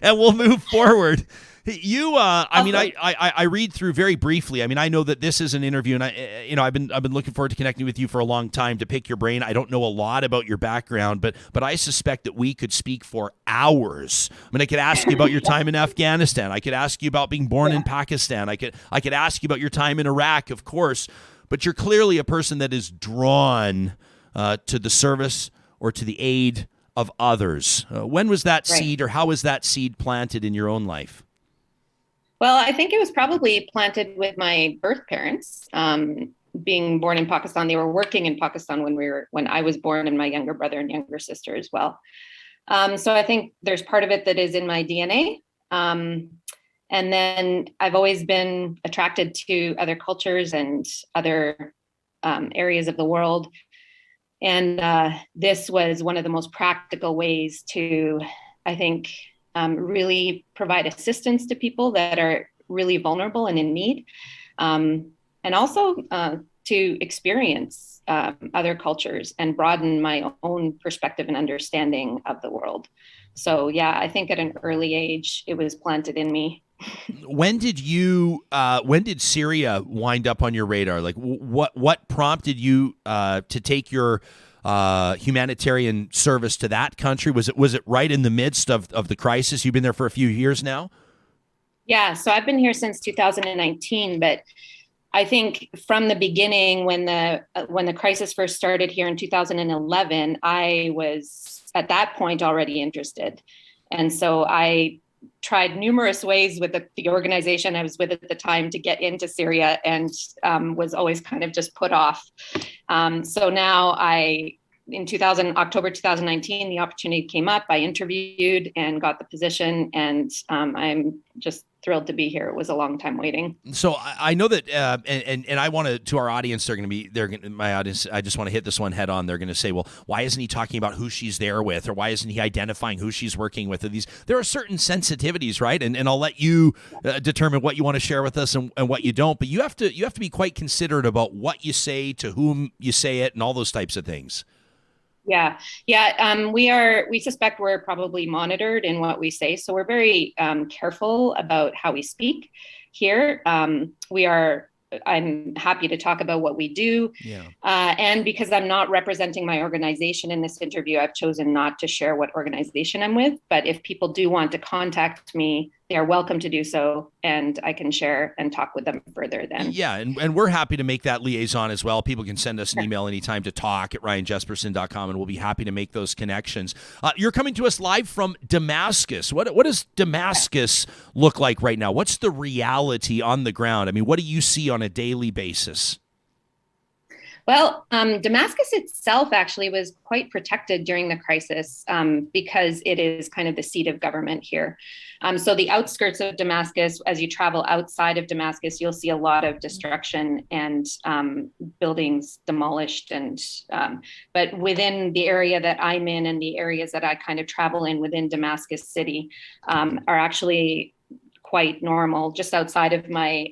and we'll move forward. I read through very briefly. I mean, I know that this is an interview, and I've been looking forward to connecting with you for a long time to pick your brain. I don't know a lot about your background, but I suspect that we could speak for hours. I mean, I could ask you about your time in Afghanistan. I could ask you about being born in Pakistan. I could ask you about your time in Iraq, of course. But you're clearly a person that is drawn to the service or to the aid of others. When was that seed, or how was that seed planted in your own life? Well, I think it was probably planted with my birth parents. Being born in Pakistan, they were working in Pakistan when I was born, and my younger brother and younger sister as well. So I think there's part of it that is in my DNA. And then I've always been attracted to other cultures and other areas of the world. And this was one of the most practical ways to, I think, really provide assistance to people that are really vulnerable and in need, and also to experience other cultures and broaden my own perspective and understanding of the world. So, yeah, I think at an early age, it was planted in me. When did Syria wind up on your radar? Like, what prompted you to take your humanitarian service to that country? Was it right in the midst of the crisis? You've been there for a few years now? Yeah, so I've been here since 2019, but I think from the beginning, when the crisis first started here in 2011, I was at that point already interested. And so I tried numerous ways with the organization I was with at the time to get into Syria, and was always kind of just put off. So now in October 2019, the opportunity came up. I interviewed and got the position, and I'm just thrilled to be here. It was a long time waiting. So I know that, and I want to our audience, my audience, I just want to hit this one head on. They're going to say, well, why isn't he talking about who she's there with, or why isn't he identifying who she's working with? There are certain sensitivities, right? And I'll let you determine what you want to share with us and what you don't. But you have to be quite considerate about what you say, to whom you say it, and all those types of things. Yeah. We suspect we're probably monitored in what we say. So we're very careful about how we speak here. I'm happy to talk about what we do. Yeah. And because I'm not representing my organization in this interview, I've chosen not to share what organization I'm with. But if people do want to contact me, they are welcome to do so, and I can share and talk with them further then. Yeah, and we're happy to make that liaison as well. People can send us an email anytime to talk@ryanjesperson.com, and we'll be happy to make those connections. You're coming to us live from Damascus. What does Damascus look like right now? What's the reality on the ground? I mean, what do you see on a daily basis? Well, Damascus itself actually was quite protected during the crisis because it is kind of the seat of government here. So the outskirts of Damascus, as you travel outside of Damascus, you'll see a lot of destruction and buildings demolished. But within the area that I'm in and the areas that I kind of travel in within Damascus city are actually quite normal. Just outside of my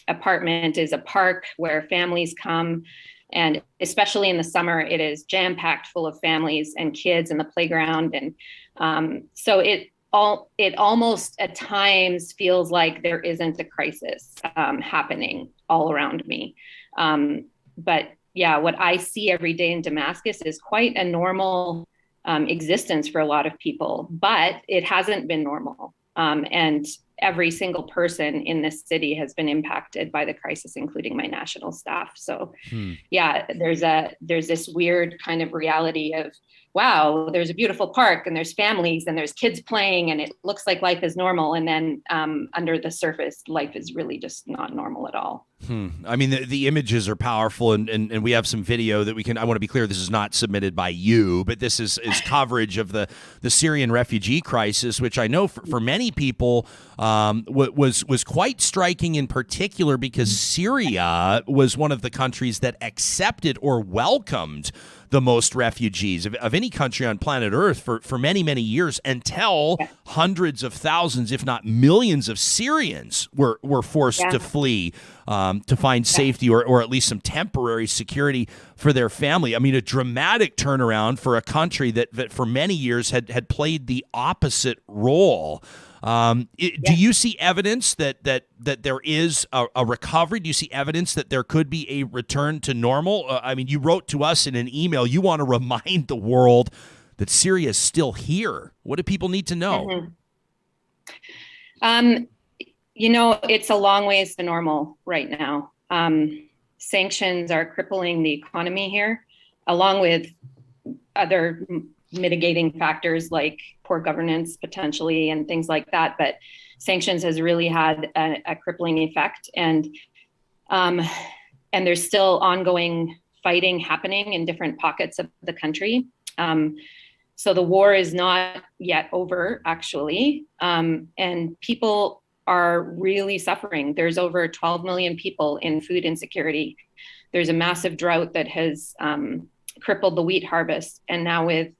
apartment is a park where families come, and especially in the summer, it is jam-packed full of families and kids in the playground. And so it almost at times feels like there isn't a crisis happening all around me. But yeah, what I see every day in Damascus is quite a normal existence for a lot of people, but it hasn't been normal. And every single person in this city has been impacted by the crisis, including my national staff. So yeah, there's this weird kind of reality of, wow, there's a beautiful park and there's families and there's kids playing and it looks like life is normal. And then under the surface, life is really just not normal at all. I mean, the images are powerful, and we have some video that we can. I want to be clear, this is not submitted by you, but this is coverage of the Syrian refugee crisis, which I know for many people was quite striking, in particular because Syria was one of the countries that accepted or welcomed the most refugees of any country on planet Earth for many, many years, until hundreds of thousands, if not millions, of Syrians were forced to flee to find safety or at least some temporary security for their family. I mean, a dramatic turnaround for a country that for many years had played the opposite role. Do you see evidence that there is a recovery? Do you see evidence that there could be a return to normal? I mean, you wrote to us in an email. You want to remind the world that Syria is still here. What do people need to know? It's a long ways to normal right now. Sanctions are crippling the economy here, along with other mitigating factors like poor governance potentially and things like that. But sanctions has really had a crippling effect, and there's still ongoing fighting happening in different pockets of the country. So the war is not yet over, actually, and people are really suffering. There's over 12 million people in food insecurity. There's a massive drought that has crippled the wheat harvest. And now with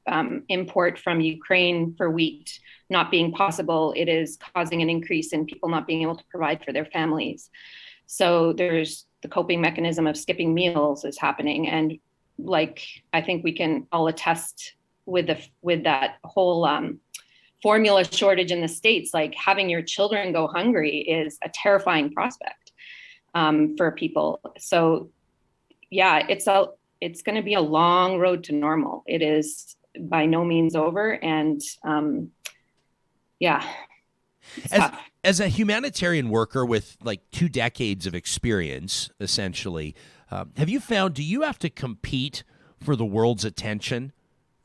import from Ukraine for wheat not being possible, it is causing an increase in people not being able to provide for their families. So there's the coping mechanism of skipping meals is happening. And I think we can all attest with that whole formula shortage in the States, like having your children go hungry is a terrifying prospect for people. So yeah, it's going to be a long road to normal. It is by no means over. And as a humanitarian worker with 2 decades of experience, essentially, have you found, do you have to compete for the world's attention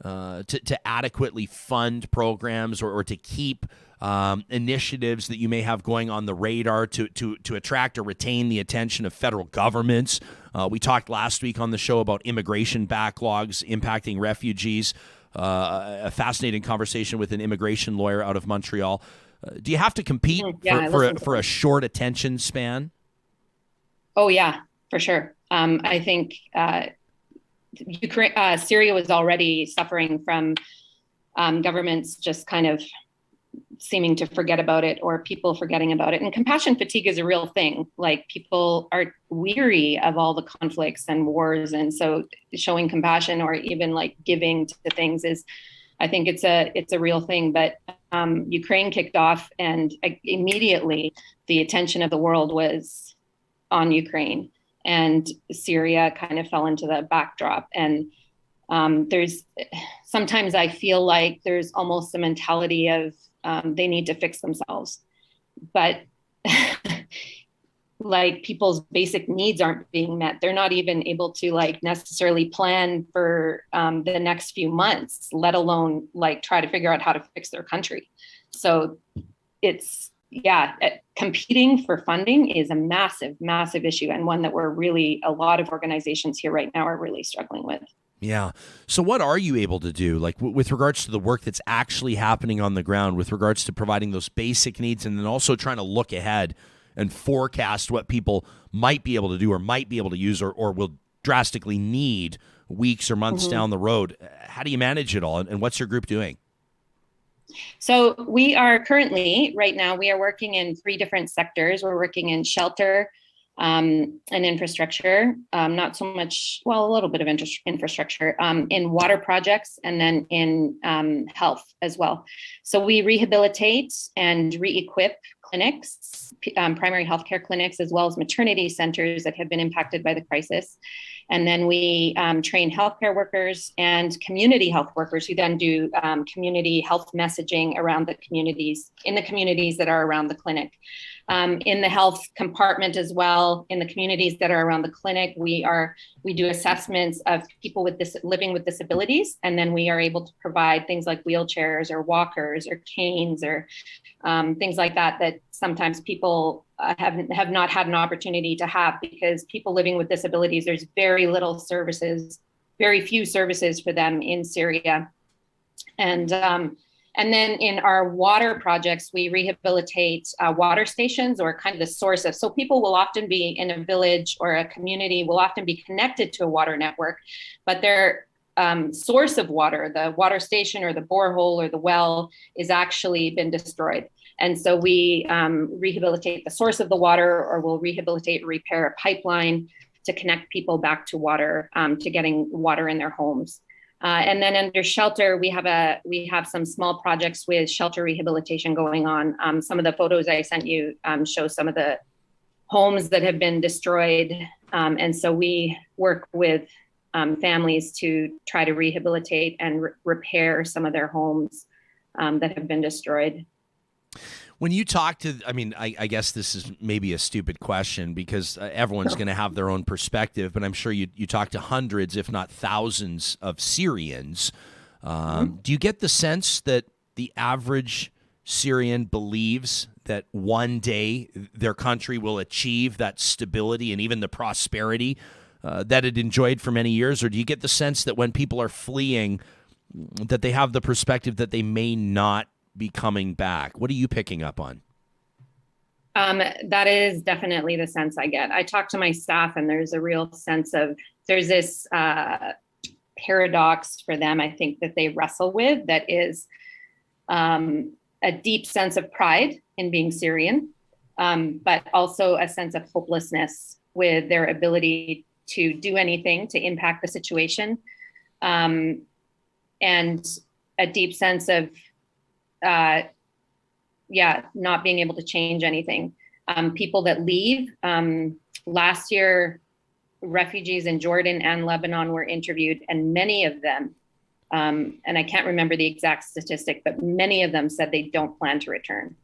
to adequately fund programs or to keep initiatives that you may have going on the radar to attract or retain the attention of federal governments? We talked last week on the show about immigration backlogs impacting refugees, a fascinating conversation with an immigration lawyer out of Montreal. Do you have to compete for a short attention span? Oh, yeah, for sure. I think Syria was already suffering from governments just kind of seeming to forget about it, or people forgetting about it. And compassion fatigue is a real thing. Like, people are weary of all the conflicts and wars. And so showing compassion or even giving to things is, I think it's a real thing. But Ukraine kicked off, and immediately the attention of the world was on Ukraine, and Syria kind of fell into the backdrop. And sometimes I feel like there's almost a mentality of they need to fix themselves, but people's basic needs aren't being met. They're not even able to necessarily plan for the next few months, let alone try to figure out how to fix their country. So competing for funding is a massive, massive issue, and one that a lot of organizations here right now are really struggling with. Yeah. So what are you able to do, with regards to the work that's actually happening on the ground, with regards to providing those basic needs, and then also trying to look ahead and forecast what people might be able to do or might be able to use or will drastically need weeks or months down the road? How do you manage it all, and what's your group doing? So we are currently, right now, we are working in 3 different sectors. We're working in shelter and infrastructure, not so much, a little bit of infrastructure, in water projects, and then in health as well. So we rehabilitate and re-equip clinics, primary healthcare clinics, as well as maternity centers that have been impacted by the crisis. And then we train healthcare workers and community health workers who then do community health messaging around the communities that are around the clinic. In the health compartment as well, in the communities that are around the clinic, we do assessments of people living with disabilities, and then we are able to provide things like wheelchairs or walkers or canes or things like that sometimes people have not had an opportunity to have, because people living with disabilities, there's very few services for them in Syria. And then in our water projects, we rehabilitate water stations, or kind of the source of, so people will often be in a village or a community, will often be connected to a water network, but their source of water, the water station or the borehole or the well, is actually been destroyed. And so we rehabilitate the source of the water, or we'll rehabilitate, repair a pipeline to connect people back to water, to getting water in their homes. And then under shelter, we have some small projects with shelter rehabilitation going on. Some of the photos I sent you show some of the homes that have been destroyed. And so we work with families to try to rehabilitate and repair some of their homes that have been destroyed. When you talk to, I mean, I guess this is maybe a stupid question because everyone's going to have their own perspective, but I'm sure you talk to hundreds, if not thousands, of Syrians. Do you get the sense that the average Syrian believes that one day their country will achieve that stability and even the prosperity that it enjoyed for many years? Or do you get the sense that when people are fleeing, that they have the perspective that they may not be coming back? What are you picking up on? That is definitely the sense I get. I talk to my staff and there's a real sense of, there's this paradox for them, I think, that they wrestle with, that is a deep sense of pride in being Syrian, but also a sense of hopelessness with their ability to do anything to impact the situation, and a deep sense of not being able to change anything. People that leave, last year, refugees in Jordan and Lebanon were interviewed, and many of them, and I can't remember the exact statistic, but many of them said they don't plan to return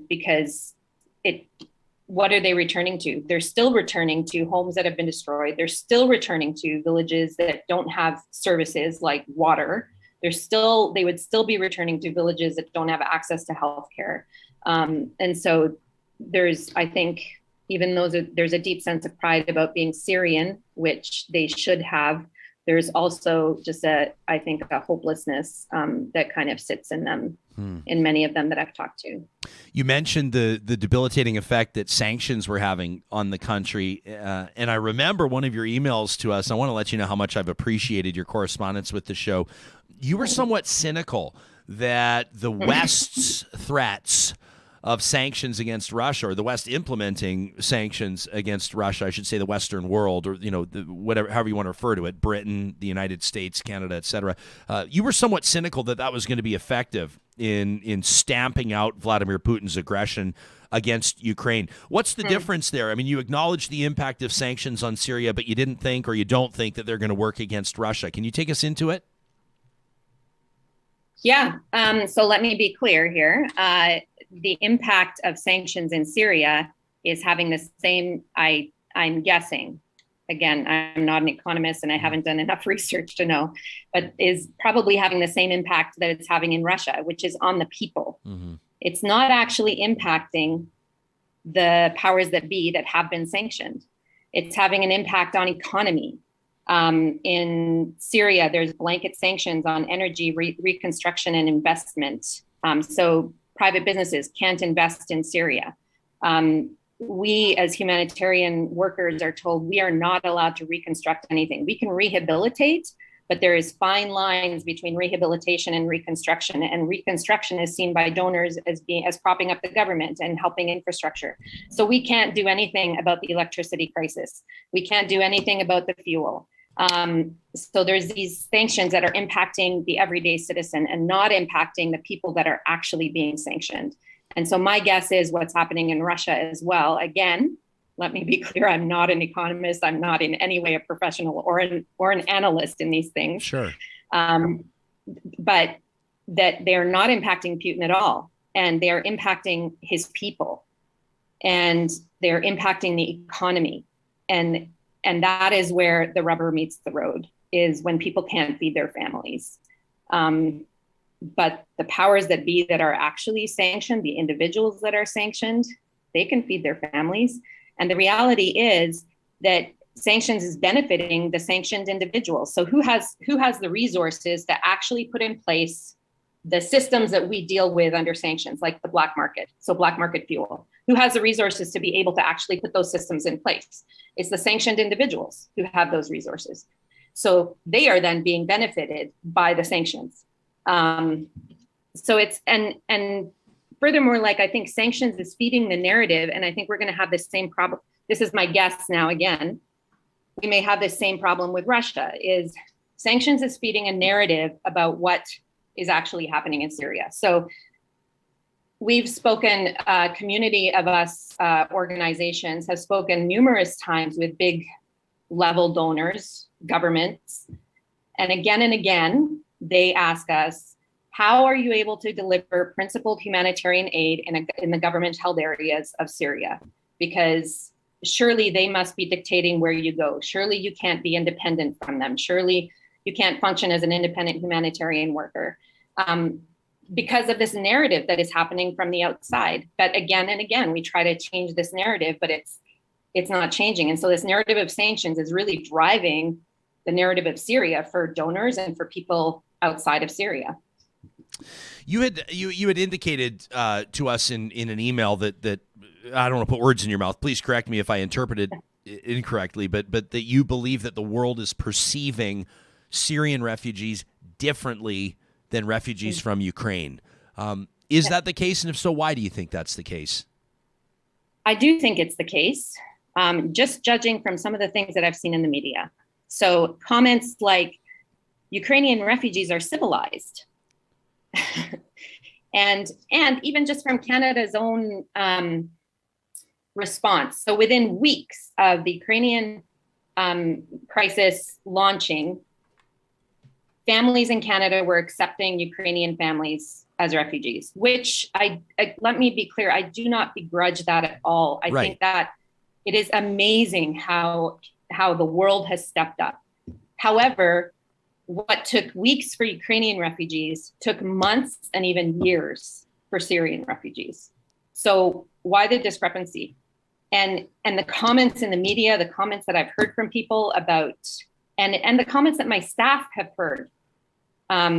because what are they returning to? They're still returning to homes that have been destroyed. They're still returning to villages that don't have services like water. They would still be returning to villages that don't have access to healthcare. And so I think, even though there's a deep sense of pride about being Syrian, which they should have, there's also just I think a hopelessness that kind of sits in them, in many of them that I've talked to. You mentioned the debilitating effect that sanctions were having on the country. And I remember one of your emails to us. I want to let you know how much I've appreciated your correspondence with the show. You were somewhat cynical that the West's threats of sanctions against Russia, or the West implementing sanctions against Russia, I should say the Western world, or however you want to refer to it, Britain, the United States, Canada, etc. You were somewhat cynical that was going to be effective in stamping out Vladimir Putin's aggression against Ukraine. What's the difference there? I mean, you acknowledge the impact of sanctions on Syria, but you didn't think, or you don't think, that they're going to work against Russia. Can you take us into it? Yeah. So let me be clear here. The impact of sanctions in Syria is having the same, I'm guessing, again, I'm not an economist and I haven't done enough research to know, but is probably having the same impact that it's having in Russia, which is on the people. Mm-hmm. It's not actually impacting the powers that be that have been sanctioned. It's having an impact on economy. In Syria, there's blanket sanctions on energy, reconstruction, and investment. So private businesses can't invest in Syria. We, as humanitarian workers, are told we are not allowed to reconstruct anything. We can rehabilitate, but there is fine lines between rehabilitation and reconstruction. And reconstruction is seen by donors as propping up the government and helping infrastructure. So we can't do anything about the electricity crisis. We can't do anything about the fuel. So there's these sanctions that are impacting the everyday citizen and not impacting the people that are actually being sanctioned. And so my guess is what's happening in Russia as well. Again, let me be clear, I'm not an economist. I'm not in any way a professional or an analyst in these things. Sure. But that they're not impacting Putin at all. And they're impacting his people. And they're impacting the economy. And that is where the rubber meets the road, is when people can't feed their families. But the powers that be that are actually sanctioned, the individuals that are sanctioned, they can feed their families. And the reality is that sanctions is benefiting the sanctioned individuals. So who has the resources to actually put in place the systems that we deal with under sanctions, like the black market, so black market fuel? Who has the resources to be able to actually put those systems in place? It's the sanctioned individuals who have those resources. So they are then being benefited by the sanctions. So it's, and furthermore, like, I think sanctions is feeding the narrative, and I think we're going to have the same problem. This is my guess now, again, we may have the same problem with Russia, is Sanctions is feeding a narrative about what is actually happening in Syria. So we've spoken, a community of us organizations have spoken numerous times with big level donors, governments, and again, they ask us, how are you able to deliver principled humanitarian aid in the government-held areas of Syria? Because surely they must be dictating where you go. Surely you can't be independent from them. Surely you can't function as an independent humanitarian worker. Because of this narrative that is happening from the outside. But again and again, we try to change this narrative, but it's not changing. And so this narrative of sanctions is really driving the narrative of Syria for donors and for people outside of Syria. You had indicated to us in an email that I don't want to put words in your mouth. Please correct me if I interpreted incorrectly, but that you believe that the world is perceiving Syrian refugees differently than refugees from Ukraine. Is that the case? And if so, why do you think that's the case? I do think it's the case, just judging from some of the things that I've seen in the media. So comments like Ukrainian refugees are civilized. and even just from Canada's own response. So within weeks of the Ukrainian crisis launching, families in Canada were accepting Ukrainian families as refugees, which let me be clear, I do not begrudge that at all. I think that it is amazing how the world has stepped up. However, what took weeks for Ukrainian refugees took months and even years for Syrian refugees. So why the discrepancy? And the comments in the media, the comments that I've heard from people about, and the comments that my staff have heard,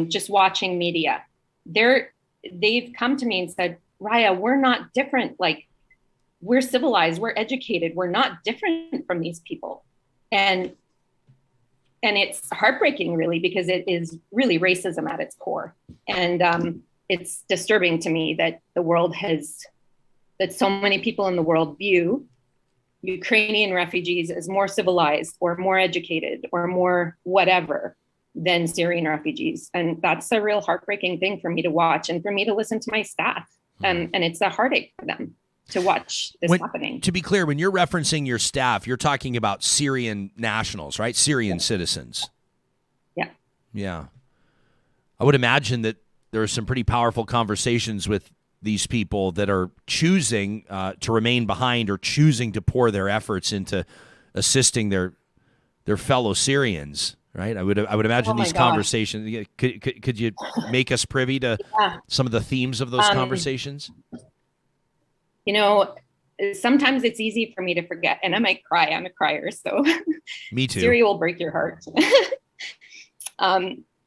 just watching media, they've come to me and said, Raya, we're not different. Like, we're civilized, we're educated, we're not different from these people. And it's heartbreaking, really, because it is really racism at its core. And it's disturbing to me that that so many people in the world view Ukrainian refugees as more civilized or more educated or more whatever than Syrian refugees. And that's a real heartbreaking thing for me to watch and for me to listen to my staff. And it's a heartache for them to watch this happening. To be clear, when you're referencing your staff, you're talking about Syrian nationals, right? Syrian citizens. Yeah. Yeah. I would imagine that there are some pretty powerful conversations with these people that are choosing to remain behind or choosing to pour their efforts into assisting their fellow Syrians, right? I would imagine these conversations. Could you make us privy to some of the themes of those conversations? You know, sometimes it's easy for me to forget, and I might cry. I'm a crier, so me too. Syria will break your heart.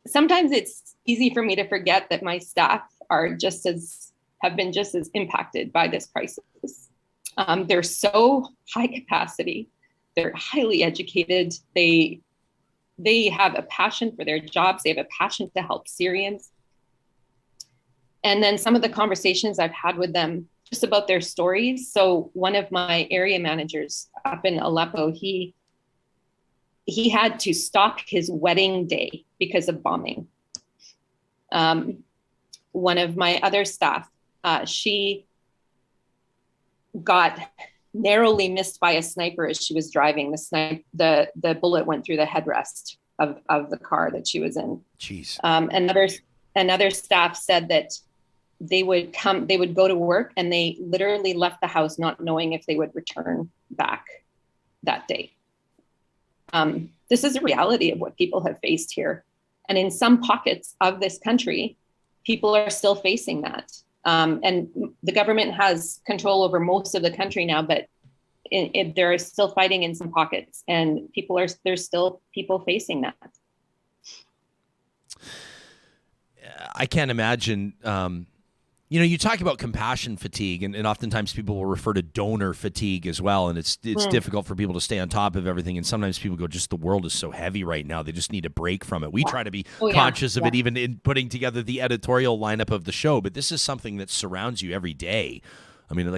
Sometimes it's easy for me to forget that my staff have been just as impacted by this crisis. They're so high capacity. They're highly educated. They have a passion for their jobs. They have a passion to help Syrians. And then some of the conversations I've had with them just about their stories. So one of my area managers up in Aleppo, he had to stop his wedding day because of bombing. One of my other staff, she got narrowly missed by a sniper as she was driving. The bullet went through the headrest of the car that she was in. Jeez. Another staff said that they would go to work and they literally left the house not knowing if they would return back that day. This is a reality of what people have faced here. And in some pockets of this country, people are still facing that. And the government has control over most of the country now, but they're still fighting in some pockets, and there's still people facing that. I can't imagine. You talk about compassion fatigue, and oftentimes people will refer to donor fatigue as well. And it's difficult for people to stay on top of everything. And sometimes people go, just the world is so heavy right now. They just need a break from it. We try to be conscious of it, even in putting together the editorial lineup of the show. But this is something that surrounds you every day. I mean,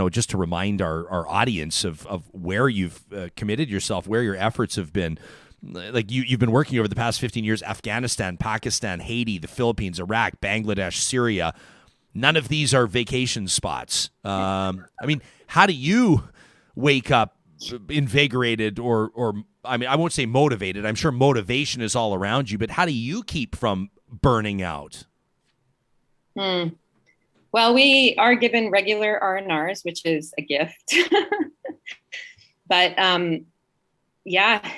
just to remind our audience of where you've committed yourself, where your efforts have been. like you've been working over the past 15 years, Afghanistan, Pakistan, Haiti, the Philippines, Iraq, Bangladesh, Syria. None of these are vacation spots. I mean, how do you wake up invigorated or I mean, I won't say motivated. I'm sure motivation is all around you, but how do you keep from burning out? Well, we are given regular R&Rs, which is a gift. But yeah,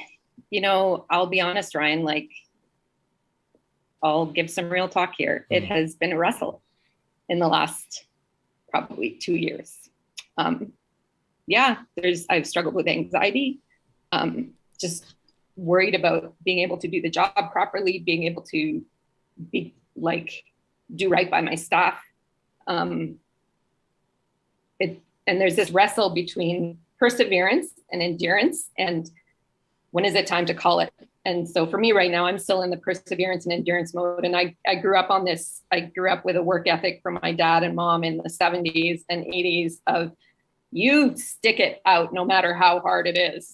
you know, I'll be honest, Ryan, like I'll give some real talk here. It has been a wrestle in the last probably 2 years. Yeah, I've struggled with anxiety, just worried about being able to do the job properly, being able to do right by my staff. And there's this wrestle between perseverance and endurance, and when is it time to call it? And so for me right now, I'm still in the perseverance and endurance mode. And I grew up on this. I grew up with a work ethic from my dad and mom in the 70s and 80s of you stick it out no matter how hard it is.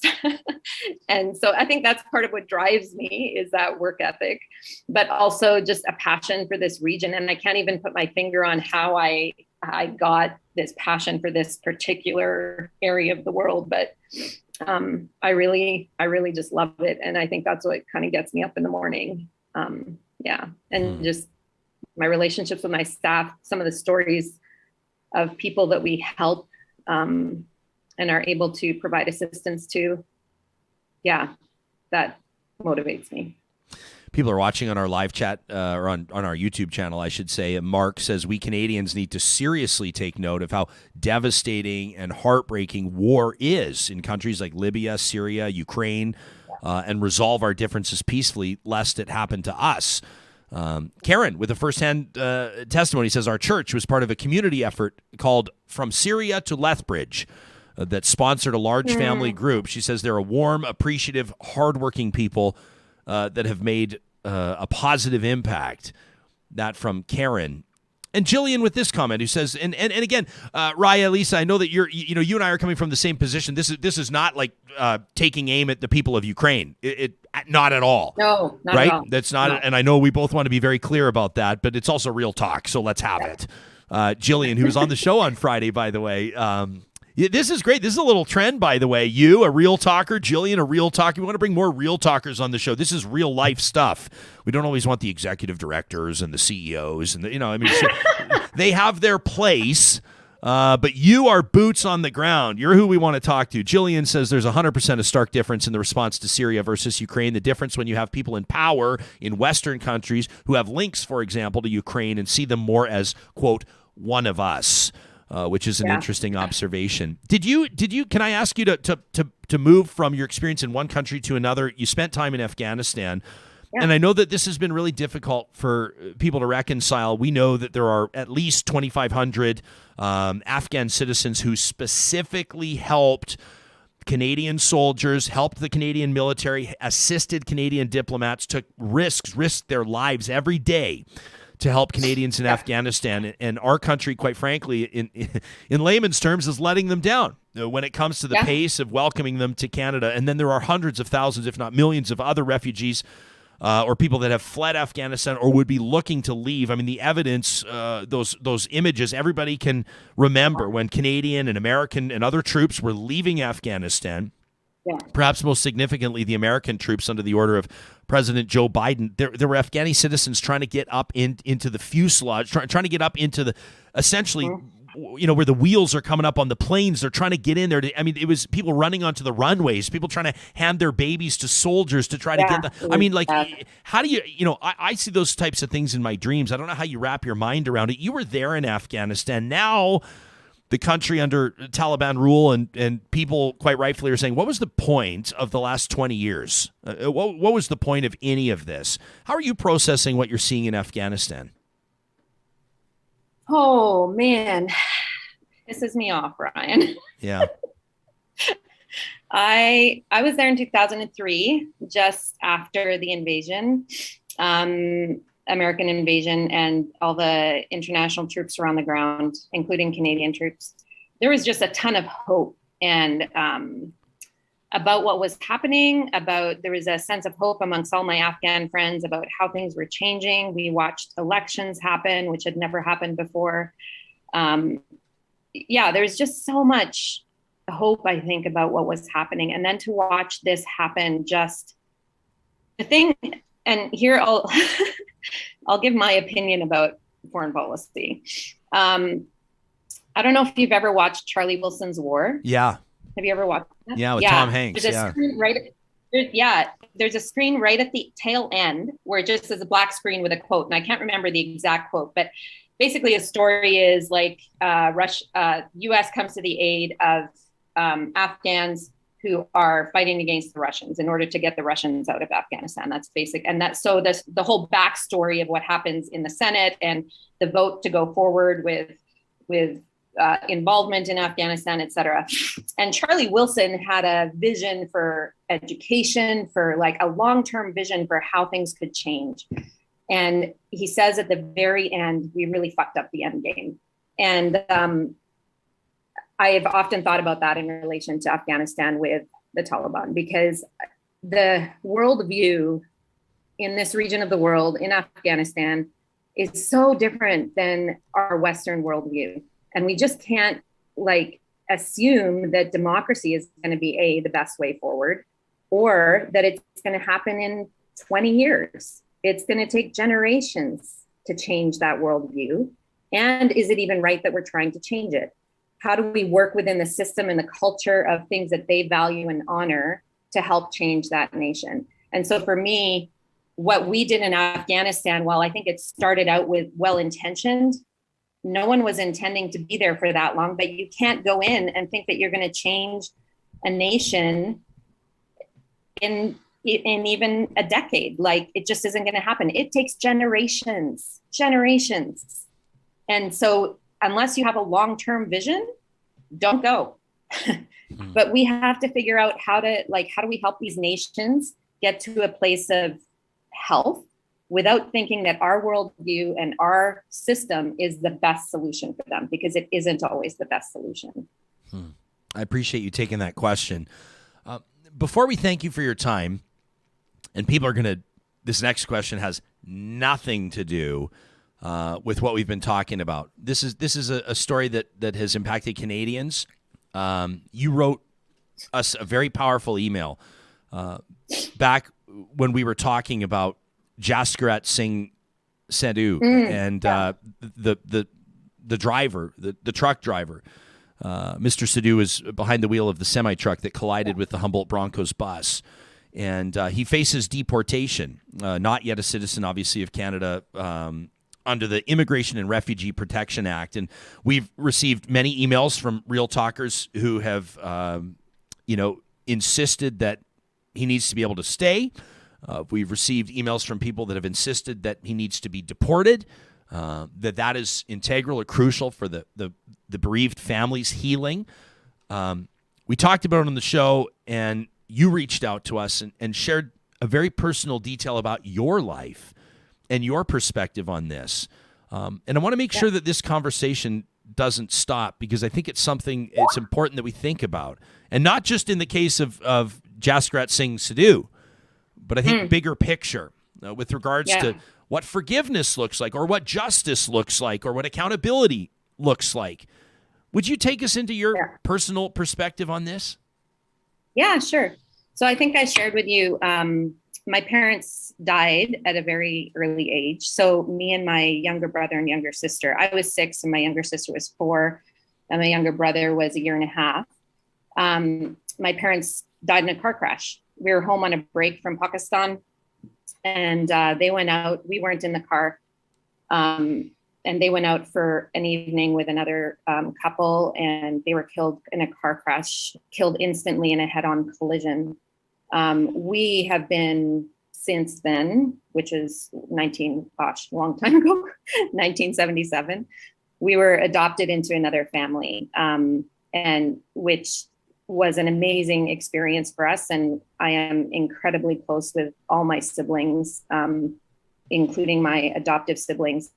And so I think that's part of what drives me is that work ethic, but also just a passion for this region. And I can't even put my finger on how I got this passion for this particular area of the world. But I really just love it. And I think that's what kind of gets me up in the morning. Yeah. And just my relationships with my staff, some of the stories of people that we help and are able to provide assistance to. Yeah, that motivates me. People are watching on our live chat or on our YouTube channel, I should say. Mark says, we Canadians need to seriously take note of how devastating and heartbreaking war is in countries like Libya, Syria, Ukraine, and resolve our differences peacefully, lest it happen to us. Karen, with a firsthand testimony, says our church was part of a community effort called From Syria to Lethbridge that sponsored a large family group. She says they're a warm, appreciative, hardworking people that have made a positive impact. That from Karen. And Jillian with this comment who says, and again, Raija-Liisa, I know that you and I are coming from the same position. This is not like taking aim at the people of Ukraine. It not at all. No, not right? at all. That's not, and I know we both want to be very clear about that, but it's also real talk. So let's have it. Jillian, who was on the show on Friday, by the way. This is great. This is a little trend, by the way. You, a real talker, Jillian, a real talker. We want to bring more real talkers on the show. This is real life stuff. We don't always want the executive directors and the CEOs and they have their place. But you are boots on the ground. You're who we want to talk to. Jillian says there's 100% a stark difference in the response to Syria versus Ukraine. The difference when you have people in power in Western countries who have links, for example, to Ukraine and see them more as, quote, one of us. Which is an interesting observation. Did you? Can I ask you to move from your experience in one country to another? You spent time in Afghanistan, and I know that this has been really difficult for people to reconcile. We know that there are at least 2,500 Afghan citizens who specifically helped Canadian soldiers, helped the Canadian military, assisted Canadian diplomats, risked their lives every day to help Canadians in Afghanistan, and our country, quite frankly, in layman's terms, is letting them down when it comes to the pace of welcoming them to Canada. And then there are hundreds of thousands, if not millions, of other refugees or people that have fled Afghanistan or would be looking to leave. I mean, the evidence, those images, everybody can remember when Canadian and American and other troops were leaving Afghanistan. Yeah. Perhaps most significantly, the American troops under the order of President Joe Biden. There were Afghani citizens trying to get up into the fuselage, trying to get up into the, essentially, where the wheels are coming up on the planes. They're trying to get in there. It was people running onto the runways, people trying to hand their babies to soldiers to try to get them. How do you, I see those types of things in my dreams. I don't know how you wrap your mind around it. You were there in Afghanistan. Now the country under Taliban rule and people quite rightfully are saying, what was the point of the last 20 years? What was the point of any of this? How are you processing what you're seeing in Afghanistan? Oh, man. Pisses me off, Ryan. Yeah. I was there in 2003, just after the invasion. American invasion and all the international troops were on the ground, including Canadian troops. There was just a ton of hope and about what was happening, there was a sense of hope amongst all my Afghan friends about how things were changing. We watched elections happen, which had never happened before. There's just so much hope, I think, about what was happening. And then to watch this happen, just the thing, and here I'll, I'll give my opinion about foreign policy. I don't know if you've ever watched Charlie Wilson's War. Yeah. Have you ever watched that? Yeah, with Tom Hanks. There's a screen there's a screen right at the tail end where it just says a black screen with a quote. And I can't remember the exact quote, but basically a story is like U.S. comes to the aid of Afghans who are fighting against the Russians in order to get the Russians out of Afghanistan. That's basic. And that's so the whole backstory of what happens in the Senate and the vote to go forward with involvement in Afghanistan, et cetera. And Charlie Wilson had a vision for education, for like a long-term vision for how things could change. And he says at the very end, we really fucked up the end game. And I have often thought about that in relation to Afghanistan with the Taliban, because the worldview in this region of the world, in Afghanistan, is so different than our Western worldview. And we just can't assume that democracy is going to be the best way forward, or that it's going to happen in 20 years. It's going to take generations to change that worldview. And is it even right that we're trying to change it? How do we work within the system and the culture of things that they value and honor to help change that nation? And so for me, what we did in Afghanistan, while I think it started out with well-intentioned, no one was intending to be there for that long, but you can't go in and think that you're going to change a nation in even a decade. Like, it just isn't going to happen. It takes generations. And so unless you have a long-term vision, don't go. But we have to figure out how do we help these nations get to a place of health without thinking that our worldview and our system is the best solution for them, because it isn't always the best solution. I appreciate you taking that question. Before we thank you for your time, and this next question has nothing to do with what we've been talking about. This is a story that has impacted Canadians. You wrote us a very powerful email back when we were talking about Jaskirat Singh Sidhu and the driver, the truck driver. Mr. Sidhu was behind the wheel of the semi-truck that collided with the Humboldt Broncos bus. And he faces deportation, not yet a citizen, obviously, of Canada, under the Immigration and Refugee Protection Act. And we've received many emails from real talkers who have, insisted that he needs to be able to stay. We've received emails from people that have insisted that he needs to be deported, that is integral or crucial for the bereaved family's healing. We talked about it on the show, and you reached out to us and shared a very personal detail about your life and your perspective on this. And I want to make sure that this conversation doesn't stop, because I think it's important that we think about. And not just in the case of Jaskirat Singh Sidhu, but I think bigger picture with regards to what forgiveness looks like, or what justice looks like, or what accountability looks like. Would you take us into your personal perspective on this? Yeah, sure. So I think I shared with you, my parents died at a very early age. So me and my younger brother and younger sister, I was 6 and my younger sister was 4, and my younger brother was 1.5 years. My parents died in a car crash. We were home on a break from Pakistan, and they went out. We weren't in the car. And they went out for an evening with another couple, and they were killed in a car crash, killed instantly in a head-on collision. We have been since then, which is long time ago, 1977, we were adopted into another family, and which was an amazing experience for us. And I am incredibly close with all my siblings, including my adoptive siblings.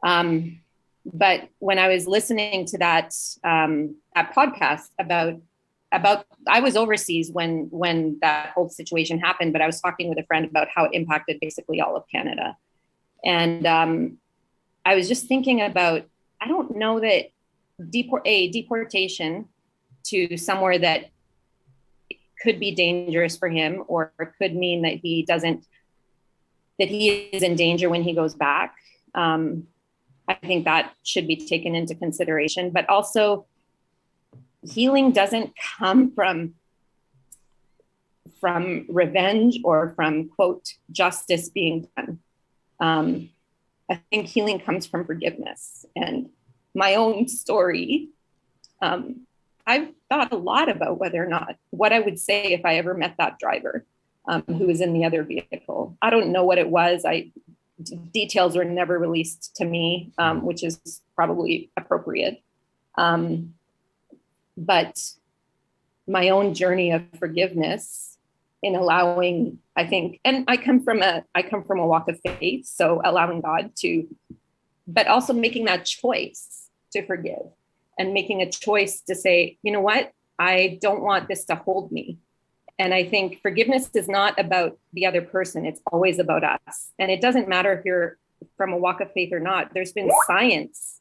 But when I was listening to that podcast about I was overseas when that whole situation happened, but I was talking with a friend about how it impacted basically all of Canada. And I was just thinking about, I don't know that deportation to somewhere that could be dangerous for him, or could mean that he is in danger when he goes back. I think that should be taken into consideration, but also healing doesn't come from revenge or from, quote, justice being done. I think healing comes from forgiveness. And my own story, I've thought a lot about whether or not, what I would say if I ever met that driver who was in the other vehicle. I don't know what it was. Details were never released to me, which is probably appropriate. But my own journey of forgiveness in allowing, I think, and I come from a walk of faith, so allowing God to, but also making that choice to forgive and making a choice to say, you know what, I don't want this to hold me. And I think forgiveness is not about the other person. It's always about us. And it doesn't matter if you're from a walk of faith or not. There's been science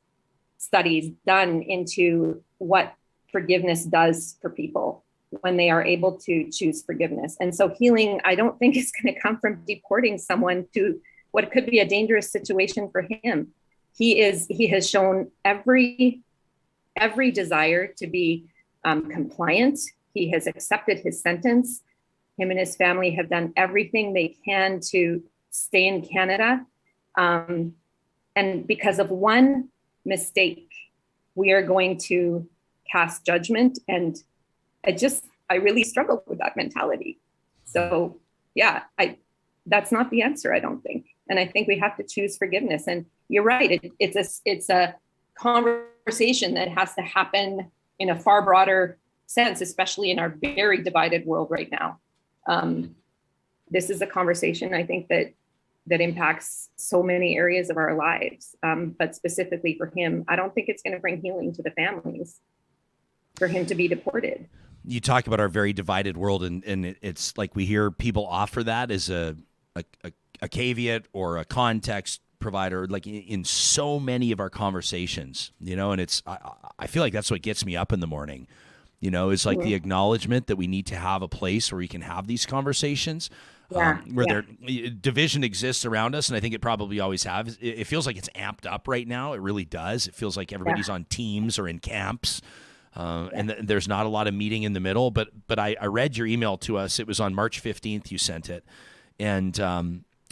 studies done into what forgiveness does for people when they are able to choose forgiveness. And so healing, I don't think is going to come from deporting someone to what could be a dangerous situation for him. He has shown every desire to be compliant. He has accepted his sentence. Him and his family have done everything they can to stay in Canada. And because of one mistake, we are going to cast judgment. And I really struggle with that mentality. So yeah, that's not the answer, I don't think. And I think we have to choose forgiveness. And you're right, it's a conversation that has to happen in a far broader sense, especially in our very divided world right now. This is a conversation, I think, that impacts so many areas of our lives. But specifically for him, I don't think it's going to bring healing to the families for him to be deported. You talk about our very divided world, and it's like we hear people offer that as a caveat or a context provider, like in so many of our conversations, and I feel like that's what gets me up in the morning. It's like the acknowledgement that we need to have a place where we can have these conversations, where division exists around us. And I think it probably always has. It feels like it's amped up right now. It really does. It feels like everybody's on teams or in camps. And there's not a lot of meeting in the middle. But I read your email to us. It was on March 15th. You sent it. And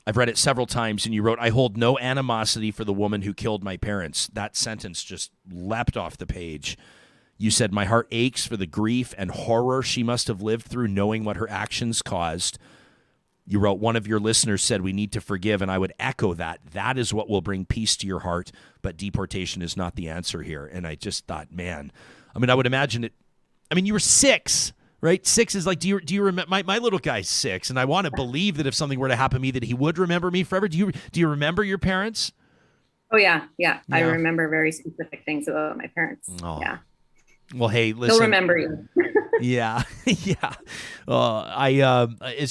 I've read it several times. And you wrote, "I hold no animosity for the woman who killed my parents." That sentence just leapt off the page. You said, "My heart aches for the grief and horror she must have lived through knowing what her actions caused." You wrote, "One of your listeners said we need to forgive," and I would echo that. That is what will bring peace to your heart, but deportation is not the answer here. And I just thought, man, I would imagine it. You were 6, right? 6 is like, do you remember? My little guy's 6, and I want to believe that if something were to happen to me, that he would remember me forever. Do you remember your parents? Oh yeah. I remember very specific things about my parents. Oh. Yeah. Well, hey, listen. He'll remember you. Yeah. It's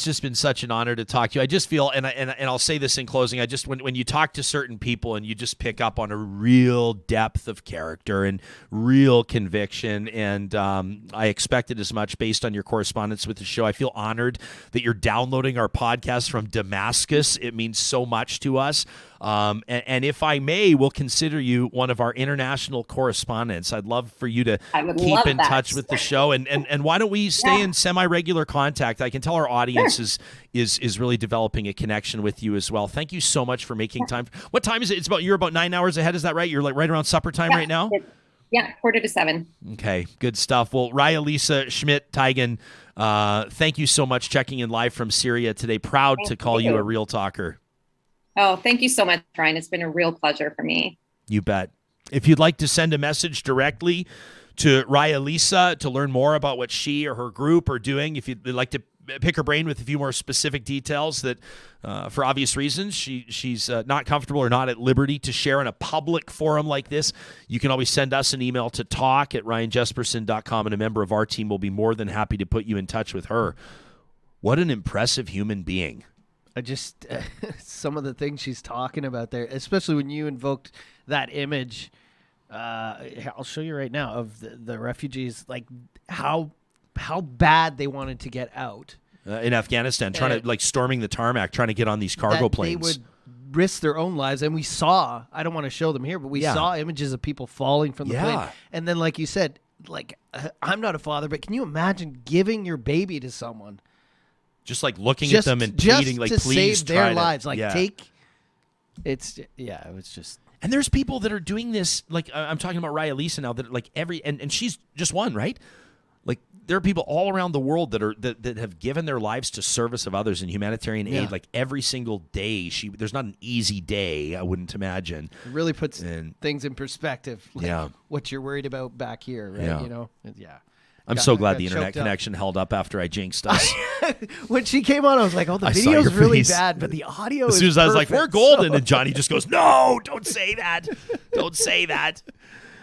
just been such an honor to talk to you. I just feel, and I'll say this in closing, when you talk to certain people and you just pick up on a real depth of character and real conviction, and I expected as much based on your correspondence with the show. I feel honored that you're downloading our podcast from Damascus. It means so much to us. And if I may, we'll consider you one of our international correspondents. I'd love for you to keep in touch with the show, and why don't we stay in semi-regular contact? I can tell our audience is really developing a connection with you as well. Thank you so much for making time. What time is it? You're about 9 hours ahead. Is that right? You're like right around supper time right now? 6:45. Okay, good stuff. Well, Raija-Liisa Schmidt-Teigen, thank you so much checking in live from Syria today. Proud to call you a real talker. Oh, thank you so much, Ryan. It's been a real pleasure for me. You bet. If you'd like to send a message directly to Raija-Liisa to learn more about what she or her group are doing, if you'd like to pick her brain with a few more specific details that, for obvious reasons, she's not comfortable or not at liberty to share in a public forum like this, you can always send us an email to talk@ryanjesperson.com, and a member of our team will be more than happy to put you in touch with her. What an impressive human being. I just some of the things she's talking about there, especially when you invoked that image. I'll show you right now of the refugees, like how bad they wanted to get out in Afghanistan, trying to like storming the tarmac, trying to get on these cargo planes. They would risk their own lives, and we saw. I don't want to show them here, but we saw images of people falling from the plane. And then, like you said, like I'm not a father, but can you imagine giving your baby to someone? Just like looking at them and pleading, like, to please save their lives. Like take. It was just. And there's people that are doing this. Like I'm talking about Raija-Liisa now. That like and she's just one, right? Like there are people all around the world that have given their lives to service of others in humanitarian aid. Like every single day, there's not an easy day. I wouldn't imagine. It really puts things in perspective. Like what you're worried about back here, right? Yeah. You know. I'm so glad the internet connection held up after I jinxed us. When she came on, I was like, "Oh, the video's really bad, but the audio is." As soon as I was like, perfect, "We're golden," and Johnny just goes, "No, don't say that. Don't say that."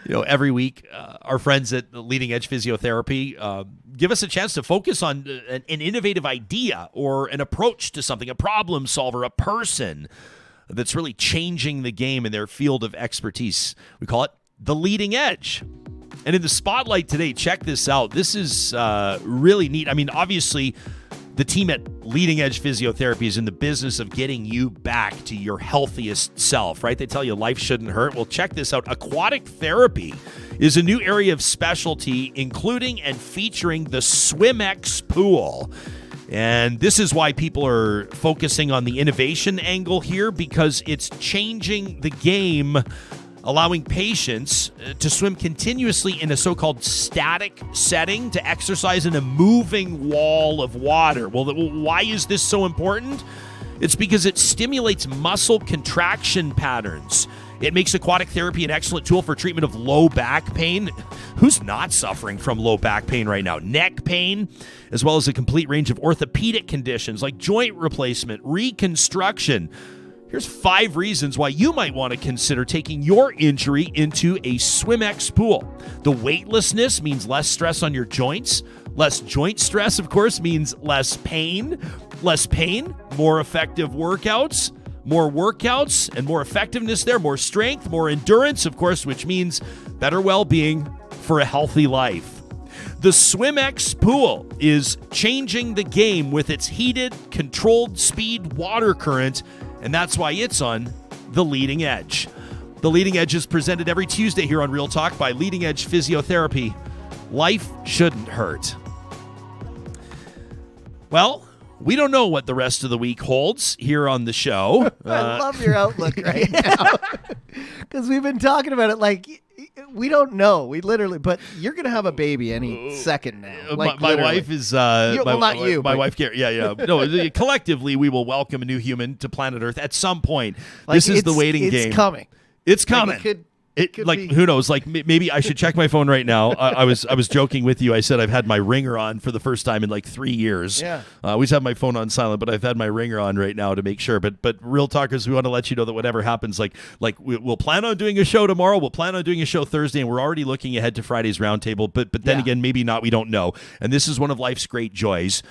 You know, every week, our friends at Leading Edge Physiotherapy give us a chance to focus on an innovative idea or an approach to something, a problem solver, a person that's really changing the game in their field of expertise. We call it the Leading Edge. And in the spotlight today, check this out. This is really neat. I mean, obviously, the team at Leading Edge Physiotherapy is in the business of getting you back to your healthiest self, right? They tell you life shouldn't hurt. Well, check this out. Aquatic therapy is a new area of specialty, including and featuring the Swimex pool. And this is why people are focusing on the innovation angle here, because it's changing the game, allowing patients to swim continuously in a so-called static setting to exercise in a moving wall of water. Well, why is this so important? It's because it stimulates muscle contraction patterns. It makes aquatic therapy an excellent tool for treatment of low back pain. Who's not suffering from low back pain right now? Neck pain, as well as a complete range of orthopedic conditions like joint replacement, reconstruction. Here's 5 reasons why you might want to consider taking your injury into a Swimex pool. The weightlessness means less stress on your joints. Less joint stress, of course, means less pain. Less pain, more effective workouts. More workouts and more effectiveness there. More strength, more endurance, of course, which means better well-being for a healthy life. The Swimex pool is changing the game with its heated, controlled speed water current, and that's why it's on The Leading Edge. The Leading Edge is presented every Tuesday here on Real Talk by Leading Edge Physiotherapy. Life shouldn't hurt. Well, we don't know what the rest of the week holds here on the show. I love your outlook right now, because we've been talking about it like we don't know. We literally, but you're going to have a baby any second now. Like, my wife is not you. My wife, yeah. No, collectively, we will welcome a new human to planet Earth at some point. Like, this is the waiting game. It's coming. It's coming. Like it could like be. Who knows? Like maybe I should check my phone right now. I was joking with you. I said I've had my ringer on for the first time in like 3 years. Yeah. I always have my phone on silent, but I've had my ringer on right now to make sure. But Real Talkers, we want to let you know that whatever happens, like we'll plan on doing a show tomorrow. We'll plan on doing a show Thursday, and we're already looking ahead to Friday's roundtable. But then again, maybe not. We don't know. And this is one of life's great joys.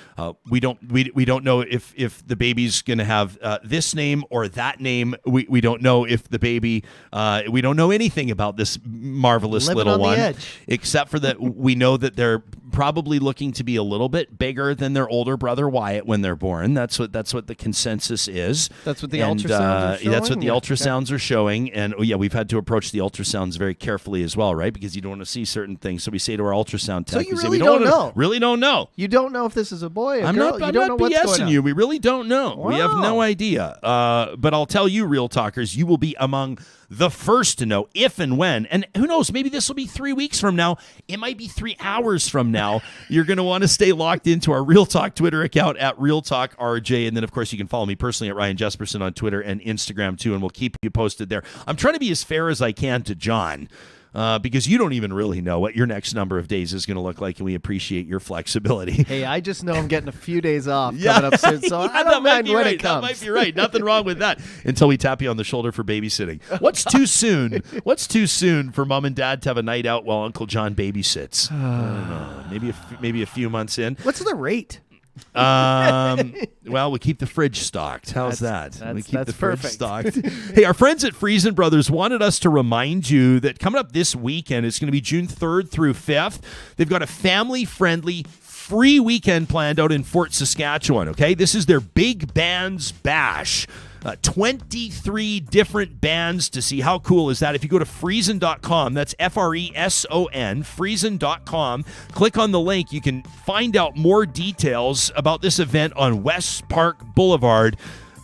We don't know if the baby's going to have this name or that name. We don't know if the baby. We don't know anything about this marvelous Living little on the one, edge. except for that we know that they're probably looking to be a little bit bigger than their older brother Wyatt when they're born. That's what the consensus is. That's what the ultrasounds are showing. That's what the ultrasounds are showing. And we've had to approach the ultrasounds very carefully as well, right? Because you don't want to see certain things. So we say to our ultrasound tech, So you we really say, don't know. Really don't know. You don't know if this is a boy or I'm girl. not You don't know what's going BSing on. you. We really don't know. We have Wow. no idea. But I'll tell you, Real Talkers, you will be among the first to know if and when. And who knows, maybe this will be 3 weeks from now. It might be 3 hours from now. You're going to want to stay locked into our Real Talk Twitter account at Real Talk RJ. And then, of course, you can follow me personally at Ryan Jesperson on Twitter and Instagram, too. And we'll keep you posted there. I'm trying to be as fair as I can to John. because you don't even really know what your next number of days is going to look like, and we appreciate your flexibility. Hey, I just know I'm getting a few days off coming up soon, so I don't mind when it comes. That might be right. Nothing wrong with that until we tap you on the shoulder for babysitting. What's too soon? What's too soon for mom and dad to have a night out while Uncle John babysits? I don't know. Maybe a few months in. What's the rate? Well, we keep the fridge stocked. How's that? We keep the fridge perfect. stocked. Hey, our friends at Friesen Brothers wanted us to remind you that coming up this weekend, it's going to be June 3rd through 5th. They've got a family-friendly free weekend planned out in Fort Saskatchewan, okay? This is their Big Bands Bash. 23 different bands to see. How cool is that? If you go to Friesen.com, that's Freson, Friesen.com, click on the link. You can find out more details about this event on West Park Boulevard.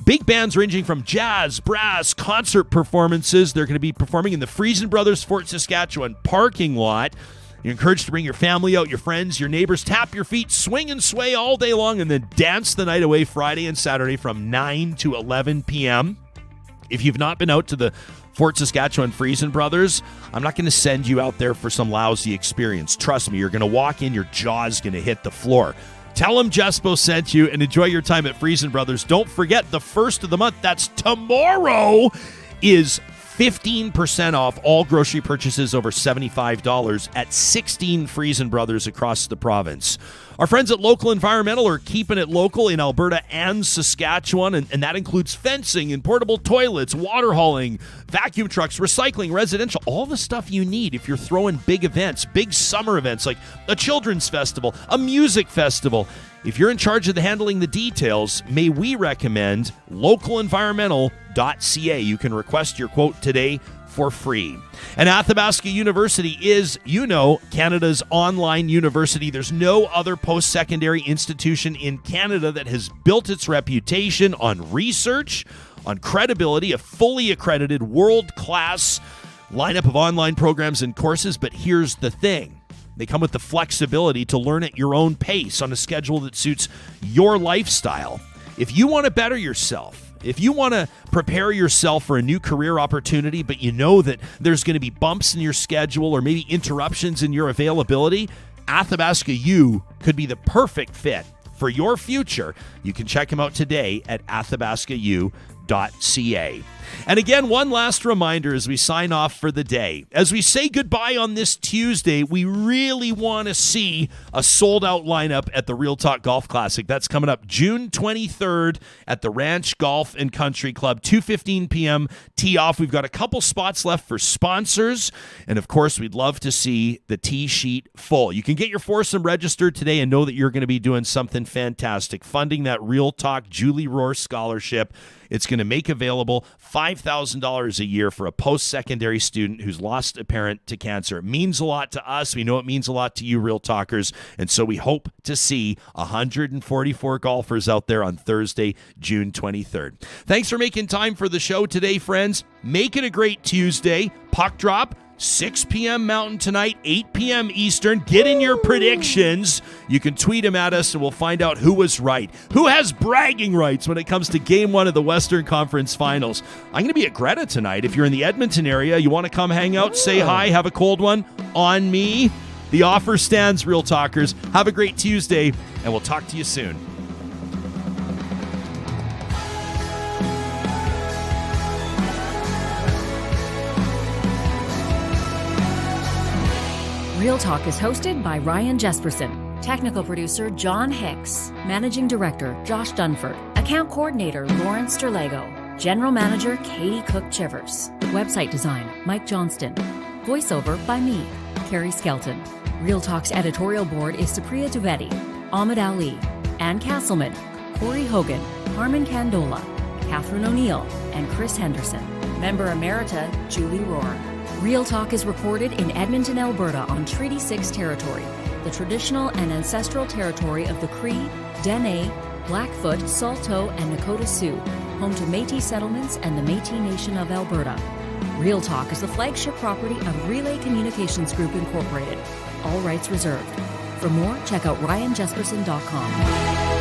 Big bands ranging from jazz, brass, concert performances. They're going to be performing in the Friesen Brothers Fort Saskatchewan parking lot. You're encouraged to bring your family out, your friends, your neighbors, tap your feet, swing and sway all day long, and then dance the night away Friday and Saturday from 9 to 11 p.m. If you've not been out to the Fort Saskatchewan Friesen Brothers, I'm not going to send you out there for some lousy experience. Trust me, you're going to walk in, your jaw's going to hit the floor. Tell them Jespo sent you and enjoy your time at Friesen Brothers. Don't forget, the first of the month, that's tomorrow, is 15% off all grocery purchases over $75 at 16 Friesen Brothers across the province. Our friends at Local Environmental are keeping it local in Alberta and Saskatchewan, and that includes fencing and portable toilets, water hauling, vacuum trucks, recycling, residential, all the stuff you need if you're throwing big events, big summer events like a children's festival, a music festival. If you're in charge of handling the details, may we recommend localenvironmental.ca. You can request your quote today for free. And Athabasca University is, Canada's online university. There's no other post-secondary institution in Canada that has built its reputation on research, on credibility, a fully accredited world-class lineup of online programs and courses. But here's the thing. They come with the flexibility to learn at your own pace on a schedule that suits your lifestyle. If you want to better yourself, if you want to prepare yourself for a new career opportunity, but you know that there's going to be bumps in your schedule or maybe interruptions in your availability, Athabasca U could be the perfect fit for your future. You can check them out today at athabascau.ca. And again, one last reminder as we sign off for the day. As we say goodbye on this Tuesday, we really want to see a sold-out lineup at the Real Talk Golf Classic. That's coming up June 23rd at the Ranch Golf and Country Club, 2:15 p.m. tee off. We've got a couple spots left for sponsors, and of course, we'd love to see the tee sheet full. You can get your foursome registered today and know that you're going to be doing something fantastic, funding that Real Talk Julie Rohr Scholarship. It's going to make available $5,000 a year for a post-secondary student who's lost a parent to cancer. It means a lot to us. We know it means a lot to you, Real Talkers. And so we hope to see 144 golfers out there on Thursday, June 23rd. Thanks for making time for the show today, friends. Make it a great Tuesday. Puck drop. 6 p.m. Mountain tonight, 8 p.m. Eastern. Get in your predictions. You can tweet them at us, and we'll find out who was right. Who has bragging rights when it comes to Game 1 of the Western Conference Finals? I'm going to be at Greta tonight. If you're in the Edmonton area, you want to come hang out, say hi, have a cold one on me. The offer stands, Real Talkers. Have a great Tuesday, and we'll talk to you soon. Real Talk is hosted by Ryan Jesperson, technical producer John Hicks, managing director Josh Dunford, account coordinator Lawrence Sterlego, general manager Katie Cook-Chivers, website design Mike Johnston, voiceover by me, Carrie Skelton. Real Talk's editorial board is Supriya Dwivedi, Ahmed Ali, Ann Castleman, Corey Hogan, Harmon Candola, Catherine O'Neill, and Chris Henderson. Member Emerita Julie Rohr. Real Talk is recorded in Edmonton, Alberta on Treaty 6 territory, the traditional and ancestral territory of the Cree, Dene, Blackfoot, Saulteaux, and Nakota Sioux, home to Métis settlements and the Métis Nation of Alberta. Real Talk is the flagship property of Relay Communications Group Incorporated. All rights reserved. For more, check out ryanjesperson.com.